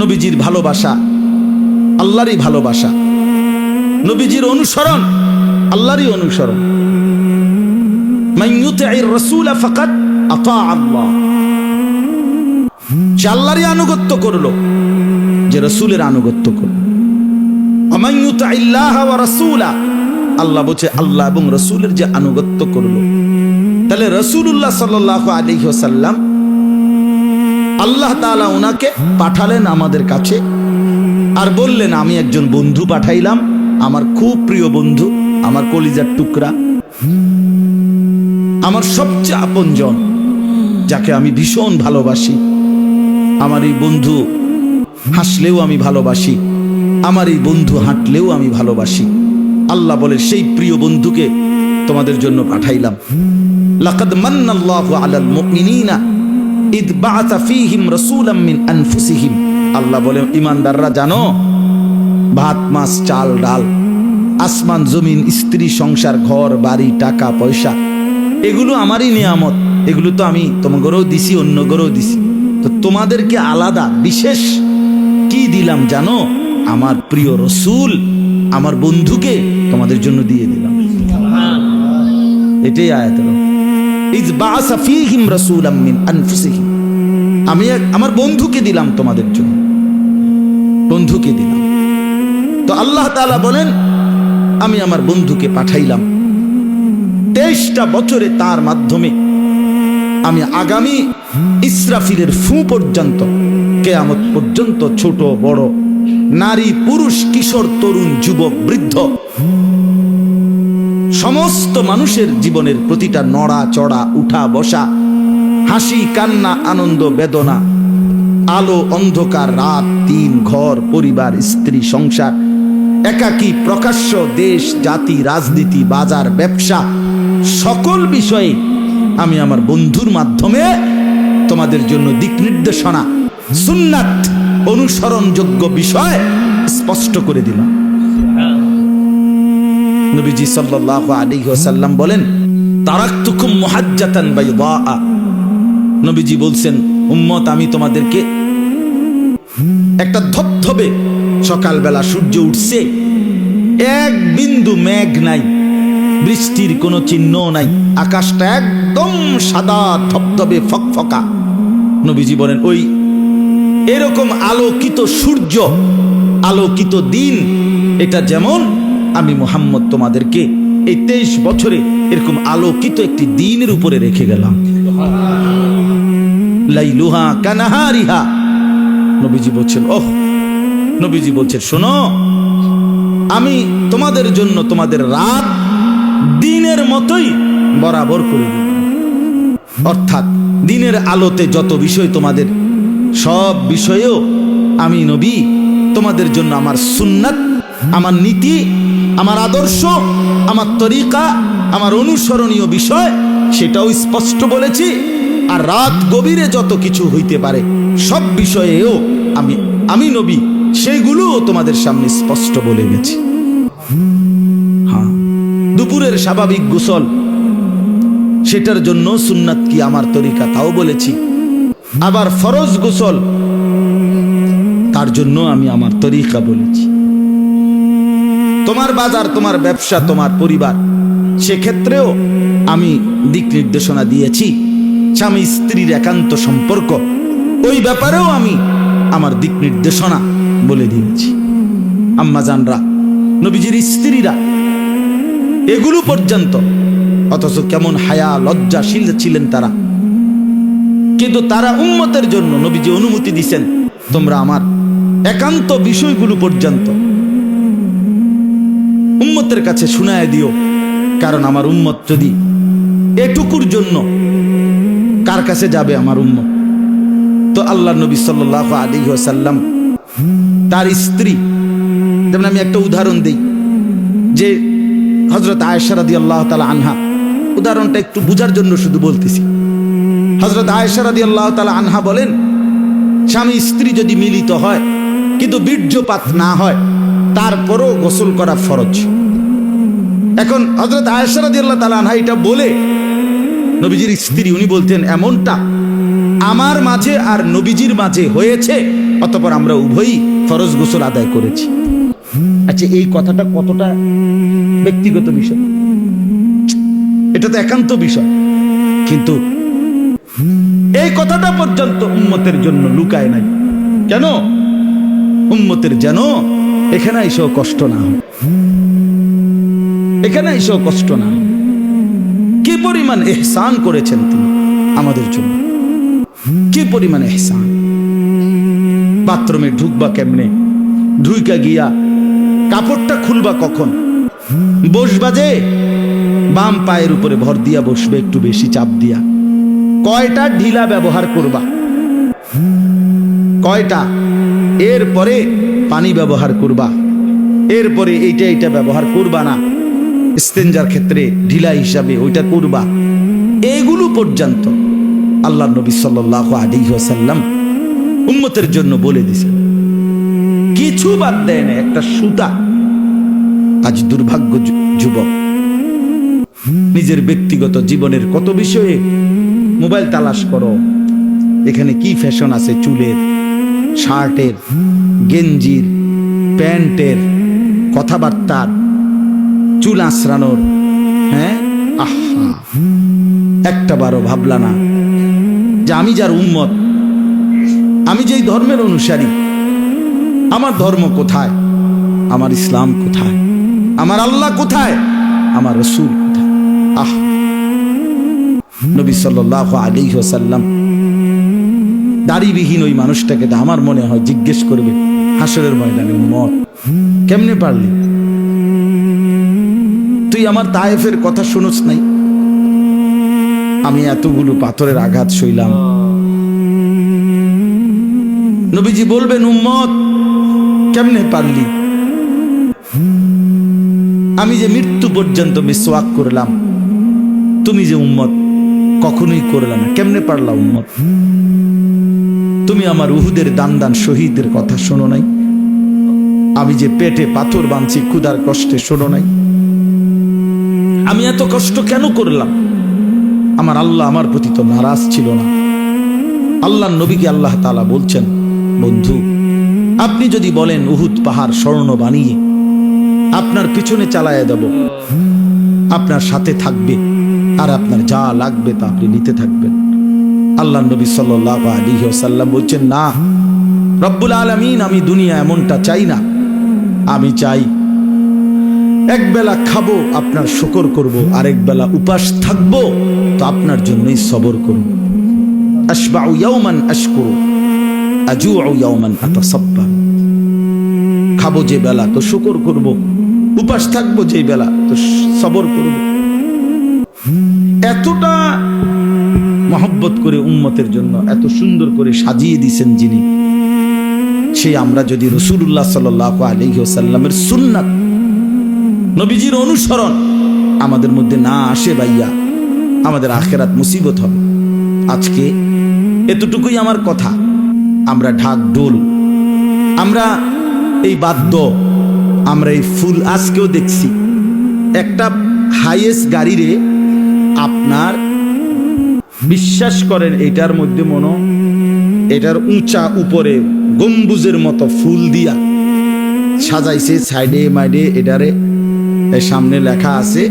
নবীজির ভালোবাসা আল্লাহরই ভালোবাসা, নবীজির অনুসরণ আল্লাহরই অনুসরণ। মান ইউতি'র রাসূল ফাকাদ আতা আল্লাহ, যে আল্লাহরই আনুগত্য করলো, যে রাসূলের আনুগত্য করলো। মান ইউতি'ল্লাহ ওয়া রাসূলা, আল্লাহ বলছে আল্লাহ এবং রাসূলের যে আনুগত্য করলো। তাহলে রাসূলুল্লাহ সাল্লাল্লাহু আলাইহি ওয়াসাল্লাম, আল্লাহ তাআলা ওনাকে পাঠালেন আমাদের কাছে, আর বললেন আমি একজন বন্ধু পাঠাইলাম, আমার খুব প্রিয় বন্ধু, আমার কলিজার টুকরা, আমার সবচেয়ে আপনজন, যাকে আমি ভীষণ ভালোবাসি। আমার এই বন্ধু হাসলেও আমি ভালোবাসি, আমার এই বন্ধু হাঁটলেও আমি ভালোবাসি। আল্লাহ বলে সেই প্রিয় বন্ধুকে তোমাদের জন্য পাঠাইলাম। লাকাদ মান্নাল্লাহু আলাল মুমিনিনা ইদ বাআসা ফীহিম রাসূলাম মিন আনফুসিহিম। আল্লাহ বলে ঈমানদাররা জানো, ভাত মাছ চাল ডাল, আসমান জমিন, স্ত্রী সংসার, ঘর বাড়ি, টাকা পয়সা, এগুলো আমারই নিয়ামত, এগুলো তো আমি তোমাদেরও দিছি, অন্যদেরও দিছি। তো তোমাদেরকে আলাদা বিশেষ কি দিলাম জানো? আমার প্রিয় রাসূল, আমার বন্ধুকে তোমাদের জন্য দিয়ে দিলাম। এটাই আয়াতের ইজ বাআসা ফীহিম রাসূলাম মিন আনফুসিহিম, আমি আমার বন্ধুকে দিলাম তোমাদের জন্য, বন্ধুকে দিলাম। তো আল্লাহ তাআলা বলেন আমি আমার বন্ধুকে পাঠাইলাম। 23টা বছরে তার মাধ্যমে আমি আগামী ইসরাফিলের ফু পর্যন্ত, কিয়ামত পর্যন্ত, ছোট বড়, নারী পুরুষ, কিশোর তরুণ, যুবক বৃদ্ধ, সমস্ত মানুষের জীবনের প্রতিটা নড়া চড়া, উঠা বসা, হাসি কান্না, আনন্দ বেদনা, আলো অন্ধকার, রাত দিন, ঘর পরিবার, স্ত্রী সংসার, একাকী প্রকাশ্য, দেশ জাতি রাজনীতি বাজার ব্যবসা, সকল বিষয়ে আমি আমার বন্ধুর মাধ্যমে তোমাদের জন্য দিক নির্দেশনা, সুন্নাত, অনুসরণযোগ্য বিষয় স্পষ্ট করে দিলাম। নবীজি সাল্লাল্লাহু আলাইহি ওয়াসাল্লাম বলেন, তারাকতুকুম মুহাজ্জাতান বাইদা। নবীজি বলছেন, উম্মত, আমি তোমাদেরকে একটা ধবধবে, সকালবেলা সূর্য উঠছে, এক বিন্দু মেঘ নাই, বৃষ্টির কোনো চিহ্ন নাই, আকাশটা একদম সাদা ধবধবে ফকফকা। নবীজি বলেন, ওই এরকম আলোকিত সূর্য, আলোকিত দিন, এটা যেমন আমি মুহাম্মদ তোমাদেরকে এই 23 বছরে এরকম আলোকিত একটি দিনের উপরে রেখে গেলাম। লাইলুহা কানাহারিহা। নবীজি বলছেন, ওহ, নবীজি বলছেন, শোনো, আমি তোমাদের জন্য তোমাদের রাত দিনের মতোই বরাবর করে দিই। অর্থাৎ দিনের আলোতে যত বিষয় তোমাদের, সব বিষয়েও আমি নবী তোমাদের জন্য আমার সুন্নাত, আমার নীতি, আমার আদর্শ, আমার তরিকা, আমার অনুসরণীয় বিষয়, সেটাও স্পষ্ট বলেছি। আর রাত গভীরে যত কিছু হইতে পারে সব বিষয়েও আমি নবী সেইগুলোও তোমাদের সামনে স্পষ্ট বলে গেছি। হ্যাঁ, দুপুরের স্বাভাবিক গোসল, সেটার জন্য সুন্নাত কি আমার তরিকা তাও বলেছি। আবার ফরজ গোসল, তার জন্য আমি আমার তরিকা বলেছি। তোমার বাজার, তোমার ব্যবসা, তোমার পরিবার, সেক্ষেত্রেও আমি দিক নির্দেশনা দিয়েছি। স্বামী স্ত্রীর একান্ত সম্পর্ক, ওই ব্যাপারেও আমি আমার দিক নির্দেশনা বলে দিয়েছি। আম্মা জানরা, নবীজির স্ত্রীরা, এগুলো পর্যন্ত, অথচ কেমন হায়া লজ্জাশীল ছিলেন তারা, কিন্তু তারা উম্মতের জন্য নবীজি অনুমতি দিয়েছেন, তোমরা আমার একান্ত বিষয়গুলো পর্যন্ত উম্মতের কাছে শুনায় দিও। কারণ আমার উম্মত যদি এটুকুর জন্য কার কাছে যাবে আমার উম্মত? তো আল্লাহ নবী সাল্লাল্লাহু আলাইহি ওয়াসাল্লাম তার স্ত্রী, যেমন আমি একটা উদাহরণ দেই, যে হযরত আয়েশা রাদিয়াল্লাহু তাআলা আনহা, উদাহরণটা একটু বুঝার জন্য শুধু বলতেছি। হযরত আয়েশা রাদিয়াল্লাহু তাআলা আনহা বলেন, স্বামী স্ত্রী যদি মিলিত হয় কিন্তু বীর্যপাত না হয়, তারপরও গোসল করা ফরজ। এখন হযরত আয়েশা রাদিয়াল্লাহু তাআলা আনহা এটা বলে, নবীজির স্ত্রী, উনি বলতেন, এমনটা আমার মাঝে আর নবীজির মাঝে হয়েছে, অতঃপর আমরা উভয়ই ফরজ গোসল আদায় করেছি। আচ্ছা, এই কথাটা কতটা ব্যক্তিগত বিষয়, এটা তো একান্ত বিষয়, কিন্তু এই কথাটা পর্যন্ত উম্মতের জন্য লুকায় নাই। কেন? উম্মতের যেন এখানে এসেও কষ্ট না হয়, এখানে এসেও কষ্ট না হয়। কি পরিমাণ ইহসান করেছেন তিনি আমাদের জন্য, কি পরিমাণ ইহসান। বাথরুমে ঢুকবা কেমনে, ঢুইকা গিয়া কাপড়টা খুলবা কখন, বসবা যে বাম পায়ের উপরে ভর দিয়া বসবে, একটু বেশি চাপ দিয়া, কয়টা ঢিলা ব্যবহার করবা, কয়টা, এরপরে পানি ব্যবহার করবা, এরপরে এইটা ব্যবহার করবা না, ইস্তেঞ্জার ক্ষেত্রে ঢিলা হিসাবে ওইটা করবা। এগুলো পর্যন্ত আল্লাহ নবী সাল্লাল্লাহু আলাইহি ওয়াসাল্লাম উম্মতের জন্য বলে দিয়েছেন, কিছু বাদ দেয় না, একটা সুতা। আজ দুর্ভাগ্য যুবক নিজের ব্যক্তিগত জীবনের কত বিষয়ে মোবাইল তালাশ করো, এখানে কি ফ্যাশন আছে, চুলের, শার্টের, গেঞ্জির, প্যান্টের, কথাবার্তার, চুল আঁচড়ানোর। হ্যাঁ, আহা, একটা বারও ভাবলা না যে আমি যার উম্মত, আমি যেই ধর্মের অনুসারী, আমার ধর্ম কোথায়, আমার ইসলাম কোথায়, আমার আল্লাহ কোথায়, আমার রাসূল কোথায়? আহ নবী সাল্লাল্লাহু আলাইহি ওয়াসাল্লাম দাড়িবিহীন ওই মানুষটাকে তো আমার মনে হয় জিজ্ঞেস করবে হাসরের ময়দানে, উম্মত কেমনে পারলি? তুই আমার তায়েফের কথা শুনোস নাই? আমি এতগুলো পাথরের আঘাত সইলাম। নবীজি বলবেন, উম্মত কেমনে পারলি? আমি যে মৃত্যু পর্যন্ত মিসওয়াক করলাম, তুমি যে উম্মত কখনোই করলা না, কেমনে পারলা উম্মত? তুমি আমার উহুদের দান শহীদের কথা শোনো নাই? আমি যে পেটে পাথর বাঁধছি ক্ষুধার কষ্টে শোনো নাই? আমি এত কষ্ট কেন করলাম? আমার আল্লাহ আমার প্রতি তো নারাজ ছিল না। আল্লাহর নবীকে আল্লাহ তাআলা বলছেন, বন্ধু আপনি যদি বলেন উহুদ পাহাড় স্বর্ণ বানিয়ে আপনার পিছনে চালায় দেব, আপনার সাথে থাকবে, আর আপনার যা লাগবে তা আপনি নিতে থাকবেন। আল্লাহর নবী সাল্লাল্লাহু আলাইহি ওয়াসাল্লাম বলছেন, না রব্বুল আলামিন, আমি দুনিয়া এমনটা চাই না। আমি চাই এক বেলা খাবো, আপনার শুকর করব, আরেক বেলা উপাস থাকবো, তো আপনার জন্যই সবর করব। আশবাউ ইয়াওমান আশকুরু, আজুউ ইয়াওমান আতাসাব্বার। খাবো যে বেলা তো শুকর করব, উপাস থাকবো যে বেলা তো সবর করব। এতটা মহব্বত করে উম্মতের জন্য এত সুন্দর করে সাজিয়ে দিয়েছেন যিনি, সেই আমরা যদি রাসূলুল্লাহ সাল্লাল্লাহু আলাইহি ওয়াসাল্লামের সুন্নাত নবীজির অনুসরণ আমাদের মধ্যে না আসে ভাইয়া, আমাদের আখিরাত মুসিবত হবে। আজকে এতটুকুই আমার কথা। আমরা ঢাক ঢোল, আমরা এই বাদ্য, আমরা এই ফুল, আজকেও দেখছি একটা হাইয়েস্ট গাড়িরে আপনার বিশ্বাস করেন এটার মধ্যে এটার উঁচা উপরে গম্বুজের মতো ফুল দিয়া সাজাইছে, সাইডে মাইডে এটারে সামনে লেখা আছে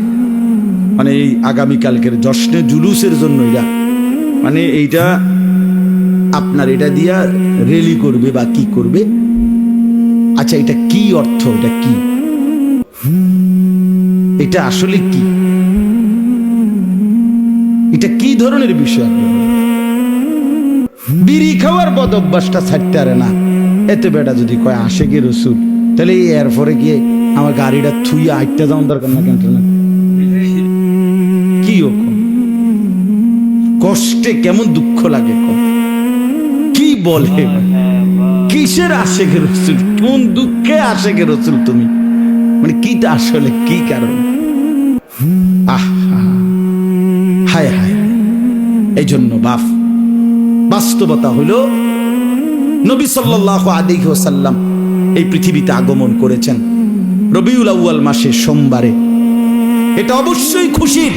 মানে এই আগামীকালকের জশ্নে জুলুসের জন্য এটা, মানে এইটা আপনার এটা দিয়া রেলি করবে বা কি করবে। আচ্ছা এটা কি অর্থ? এটা কি? এটা আসলে কি? এটা কি ধরনের বিষয়? বিড়ি খাওয়ার বদ অভ্যাসটা ছাড়তে পারে না, এতে বেটা যদি কয় আশেকে রসুল, তাহলে এরপরে গিয়ে আমার গাড়িটা থুইয়া হাইটটা যাওয়ার দরকার না কেন? কি কষ্টে কেমন দুঃখ লাগে, কি বলে, কিসের আশেকে রসুল, কোন দুঃখে আশেকে রসুল তুমি, মানে কিটা আসলে কি কারণ? হায় হায়। এই জন্য বাস্তবতা হলো নবী সাল্লাল্লাহু আলাইহি ওয়াসাল্লাম এই পৃথিবীতে আগমন করেছেন রবিউল আউয়াল মাসের সোমবারে। এটা অবশ্যই খুশির,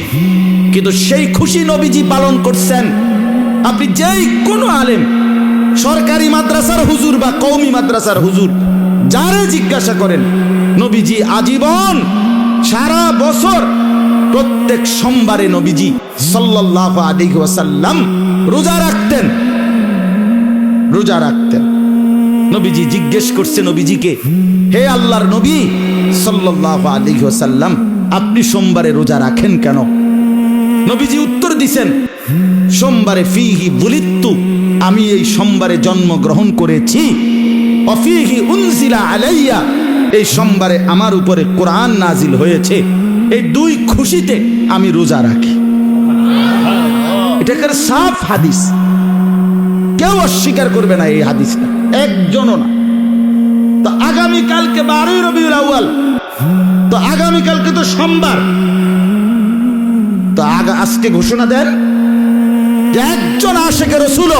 কিন্তু সেই খুশি নবীজি পালন করছেন। আপনি যেই কোনো আলেম, সরকারি মাদ্রাসার হুজুর বা কওমি মাদ্রাসার হুজুর, যারা জিজ্ঞাসা করেন, নবীজি আজীবন সারা বছর প্রত্যেক সোমবারে নবীজি সাল্লাল্লাহু আলাইহি ওয়াসাল্লাম রোজা রাখতেন। নবীজি জিজ্ঞেস করছে নবীজিকে, হে আল্লাহর নবী সাল্লাল্লাহু আলাইহি ওয়াসাল্লাম, আপনি সোমবারে রোজা রাখেন কেন? নবীজি উত্তর দিছেন, সোমবারে ফিহি বুলিত্তু, আমি এই সোমবারে জন্মগ্রহণ করেছি, অফিহি উনজিলা আলাইয়া, এই সোমবারে আমার উপরে কোরআন নাজিল হয়েছে, এই দুই খুশিতে আমি রোজা রাখি। এটাকার সাফ হাদিস, কেউ অস্বীকার করবে না এই হাদিসটা, একজনও না। তো আগামীকালকে 12 রবিউল আউয়াল, তো আগামীকালকে তো সোমবার, তো আজকে ঘোষণা দেন যে একজন আশিকে রাসূল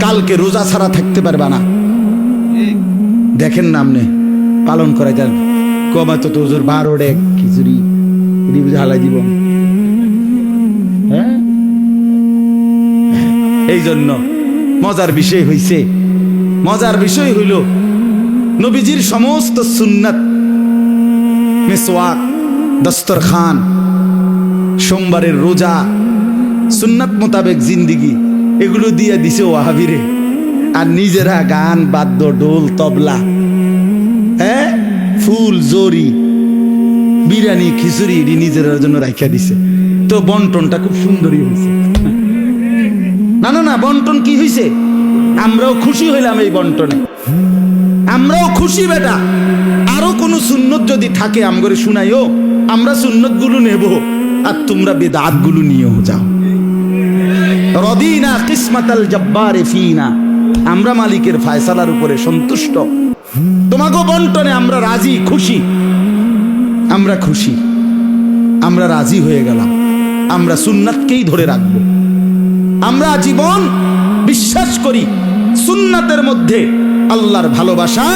কালকে রোজা ছাড়া থাকতে পারবে না। দেখেন না আপনি পালন করে যান, কমাতো তো হুজুর 12 ডেক খিচুড়ি ঢালাই দিব। হ্যাঁ, এই জন্য মজার বিষয় হইল নবীজির সমস্ত সুন্নাত, মিসওয়াক, দস্তরখান, সোমবারের রোজা, সুন্নাত মোতাবেক জিন্দিগি, এগুলো দিয়ে দিছে ওয়াহাবিরে। আর নিজেরা গান, বাদ্য, ঢোল, তবলা, হ্যাঁ, ফুল, জরি, বিরিয়ানি, খিচুড়ি নিজের জন্য রাখিয়া দিছে। তো বন্টনটা খুব সুন্দরই হয়েছে। না না না, বন্টন কি হয়েছে? আমরাও খুশি হইলাম এই বন্টনে, আমরাও খুশি বেটা। আরো কোন সুন্নত যদি থাকে আমগরে শুনাইও, আমরা সুন্নত গুলো নেব আর তোমরা বেদাত গুলো নিয়েও যাও। রদিনা কিসমাতাল জব্বারে ফিনা, আমরা মালিকের ফয়সালার উপরে সন্তুষ্ট। তোমাকে বন্টনে আমরা রাজি, খুশি, আমরা খুশি, আমরা রাজি হয়ে গেলাম। আমরা সুন্নাতকেই ধরে রাখব। আমরা জীবন বিশ্বাস করি সুন্নাতের মধ্যে আল্লাহর ভালোবাসা,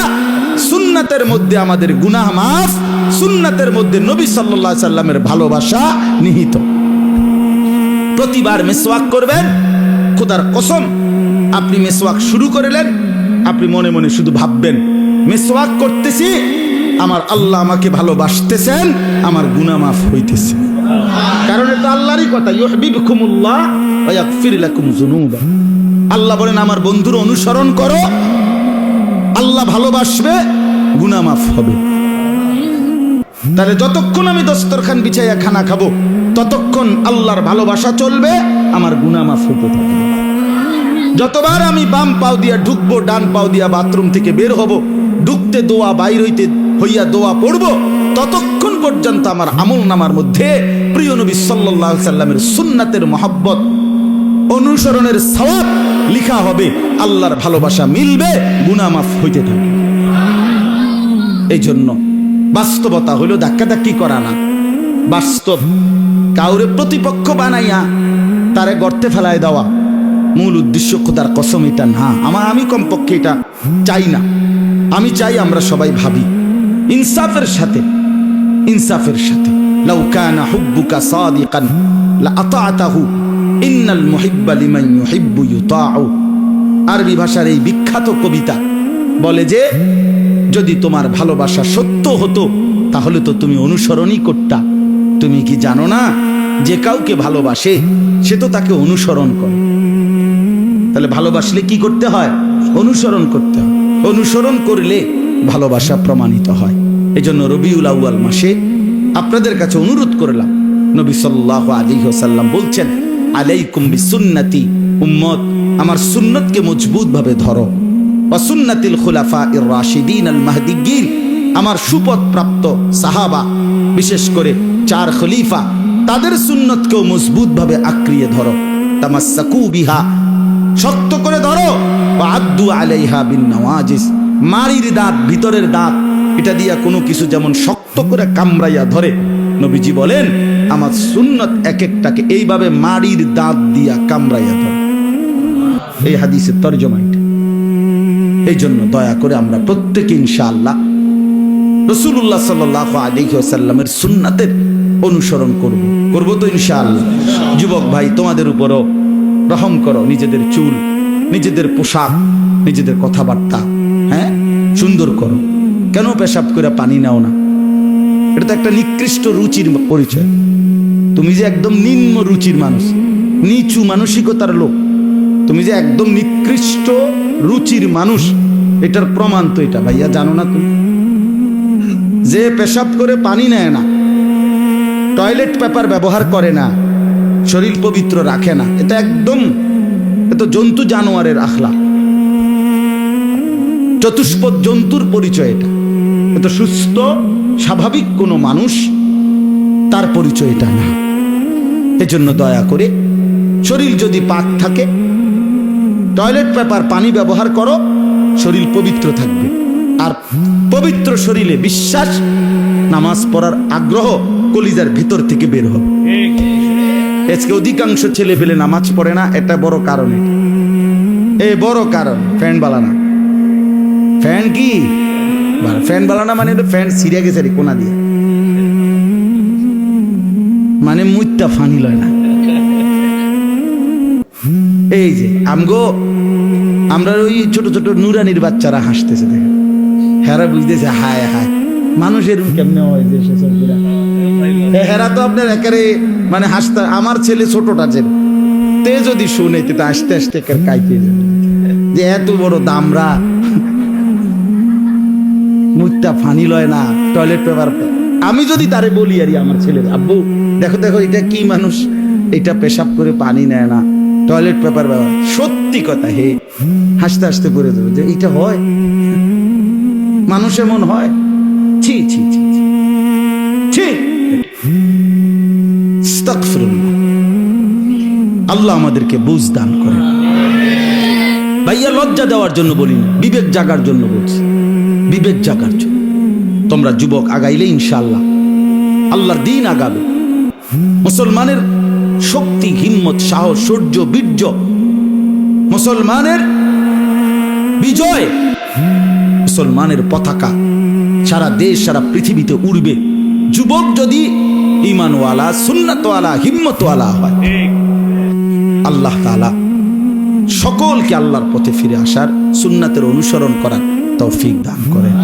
সুন্নাতের মধ্যে আমাদের গুনাহ মাফ, সুন্নাতের মধ্যে নবী সাল্লাল্লাহু আলাইহি সাল্লামের ভালোবাসা নিহিত। প্রতিবার মিসওয়াক করবেন, খোদার কসম আপনি মিসওয়াক শুরু করলেন, আপনি মনে মনে শুধু ভাববেন মিসওয়াক করতেছি, আমার আল্লাহ আমাকে ভালোবাসতেছেন, আমার গুনাহ মাফ হইতেছে। কারণ এটা আল্লাহরই কথা, ইউহিব্বুকুমুল্লাহ ওয়া ইয়াগফির লাকুম যুনুবা। আল্লাহ বলেন আমার বন্ধুর অনুসরণ করো, আল্লাহ ভালোবাসবে, গুনাহ মাফ হবে। তাহলে যতক্ষণ আমি দস্তরখান বিছাইয়া খানা খাবো ততক্ষণ আল্লাহর ভালোবাসা চলবে, আমার গুনাহ মাফ হতে থাকবে। যতবার আমি বাম পাও দিয়া ঢুকবো, ডান পাও দিয়া বাথরুম থেকে বের হব, ঢুকতে দোয়া, বাইর হইয়া দোয়া পড়বো, ততক্ষণ পর্যন্ত আমার আমল নামার মধ্যে প্রিয় নবী সাল্লাল্লাহু আলাইহি সাল্লামের সুন্নাতের মহব্বত, অনুসরণের সওয়াব লিখা হবে, আল্লাহর ভালোবাসা মিলবে, গুনাহ মাফ হইতে থাকবে। এই জন্য বাস্তবতা হলো ধাক্কাধাক্কি করা না, বাস্তব কাউরে প্রতিপক্ষ বানাইয়া তারে গর্তে ফেলায় দেওয়া মূল উদ্দেশ্য খোদার কসম এটা না। আমি কমপক্ষে এটা চাই না। আমি চাই আমরা সবাই ভাবি ইনসাফের সাথে, ইনসাফের সাথে। লাউ কানা হুব্বুকা সাদিকান লা আতাআতাহু ইন্নাল মুহিব্বা লিমান ইউহিব্বু ইউতাউ। আরবি ভাষার এই বিখ্যাত কবিতা বলে যে যদি তোমার ভালোবাসা সত্য হতো তাহলে তো তুমি অনুসরণই করতা। তুমি কি জানো না যে কাউকে ভালোবাসে সে তো তাকে অনুসরণ করে। তাহলে ভালোবাসলে কি করতে হয়? অনুসরণ করতে হয়। অনুসরণ করলে ভালোবাসা প্রমাণিত হয়। এজন্য রবিউল আউয়াল মাসে আপনাদের কাছে অনুরোধ করলাম, নবী সাল্লাল্লাহু আলাইহি ওয়াসাল্লাম বলছেন আলাইকুম বিসুন্নতি, উম্মত আমার সুন্নতকে মজবুত ভাবে ধরো, ওয়া সুন্নাতিল খুলাফাইর রাশিদিন আল মাহদিয়্যিন, আমার সুপথ প্রাপ্ত সাহাবা বিশেষ করে 4 খলিফা তাদের সুন্নতকেও মজবুত ভাবে আঁকড়িয়ে ধরো। তামাসসাকু বিহা, শক্ত করে ধরো, ওয়া আদ্দু আলাইহা বিন নওয়াজিস, মাড়ির দাঁত, ভিতরের দাঁত, এটা দিয়া কোনো কিছু যেমন শক্ত করে কামড়াইয়া ধরে, নবীজি বলেন আমার সুন্নত এক একটাকে এইভাবে মাড়ির দাঁত দিয়া কামড়াইয়া ধরে। এই হাদিসের তরজমা এটা। এই জন্য দয়া করে আমরা প্রত্যেকে ইনশাআল্লাহ রাসূলুল্লাহ সাল্লাল্লাহু আলাইহি ওয়াসাল্লামের সুন্নাতের অনুসরণ করব তো ইনশাআল্লাহ। যুবক ভাই তোমাদের উপরও রহম করো, নিজেদের চুল, নিজেদের পোশাক, নিজেদের কথাবার্তা সুন্দর করো। কেন পেশাব করে পানি নাও না? এটা তো একটা নিকৃষ্ট রুচির পরিচয়। তুমি যে একদম নিম্ন রুচির মানুষ, নিচু মানসিকতার লোক, তুমি যে একদম নিকৃষ্ট রুচির মানুষ, এটার প্রমাণ তো এটা। ভাইয়া জানো না তুমি? যে পেশাব করে পানি নেয় না, টয়লেট পেপার ব্যবহার করে না, শরীর পবিত্র রাখে না, এটা একদম জন্তু জানোয়ারের আখলাক, চতুষ্পদ জন্তুর পরিচয় এটা। এত সুস্থ স্বাভাবিক কোনো মানুষ তার পরিচয় এটা না। এজন্য দয়া করে শরীর যদি পাক থাকে, টয়লেট পেপার পানি ব্যবহার করো, শরীর পবিত্র থাকবে। আর পবিত্র শরীরে বিশ্বাস, নামাজ পড়ার আগ্রহ কলিজার ভিতর থেকে বের হবে। আজকে অধিকাংশ ছেলে পেলে নামাজ পড়ে না, এটা বড় কারণ। এই বড় কারণ ফ্যান বালানা। ফ্যান কি ফ্যান বালানা মানে ফ্যান সিরিয়া গেছে রে কোনা দিয়ে, মানে মুইটা ফানি লয় না। এই যে আমরা ওই ছোট ছোট নুরানির বাচ্চারা হাসতেছে, দেখে হেরা বুঝতেছে হায় হায় মানুষের কেমনে হয় যে হেরা তো আপনার একেবারে মানে হাসতে। আমার ছেলে ছোটটা ছেলে তে যদি শুনে তো আস্তে আস্তে কাইতে যাবে যে এত বড় দামরা মুইটা ফানি লয় না, টয়লেট পেপার আমি যদি তারে বলি আরে আমার ছেলের, আব্বু দেখো দেখো এটা কি মানুষ, এটা পেশাব করে পানি নেয় না, টয়লেট পেপার ব্যবহার, সত্যি কথা হে হাসতে হাসতে করে দেবো যে এইটা হয়, মানুষ এমন হয়, ছি ছি ছি ছি ছি। আস্তাগফিরুল্লাহ। আল্লাহ আমাদেরকে বুঝ দান করেন। ভাইয়া লজ্জা দেওয়ার জন্য বলি না, বিবেক জাগার জন্য বলছি, বিবেক জাগার জন্য। তোমরা যুবক আগাইলে ইনশাআল্লাহ আল্লাহর দিন আগাবে। মুসলমানের শক্তি, হিম্মত, সাহস, শৌর্য, বীর্য, মুসলমানের বিজয়, মুসলমানের পতাকা সারা দেশ সারা পৃথিবীতে উড়বে যুবক যদি ঈমানওয়ালা, সুন্নাতওয়ালা, হিম্মতওয়ালা হয়। আল্লাহ তাআলা সকলকে আল্লাহর পথে ফিরে আসার, সুন্নাতের অনুসরণ করার তৌফিক দান করেন।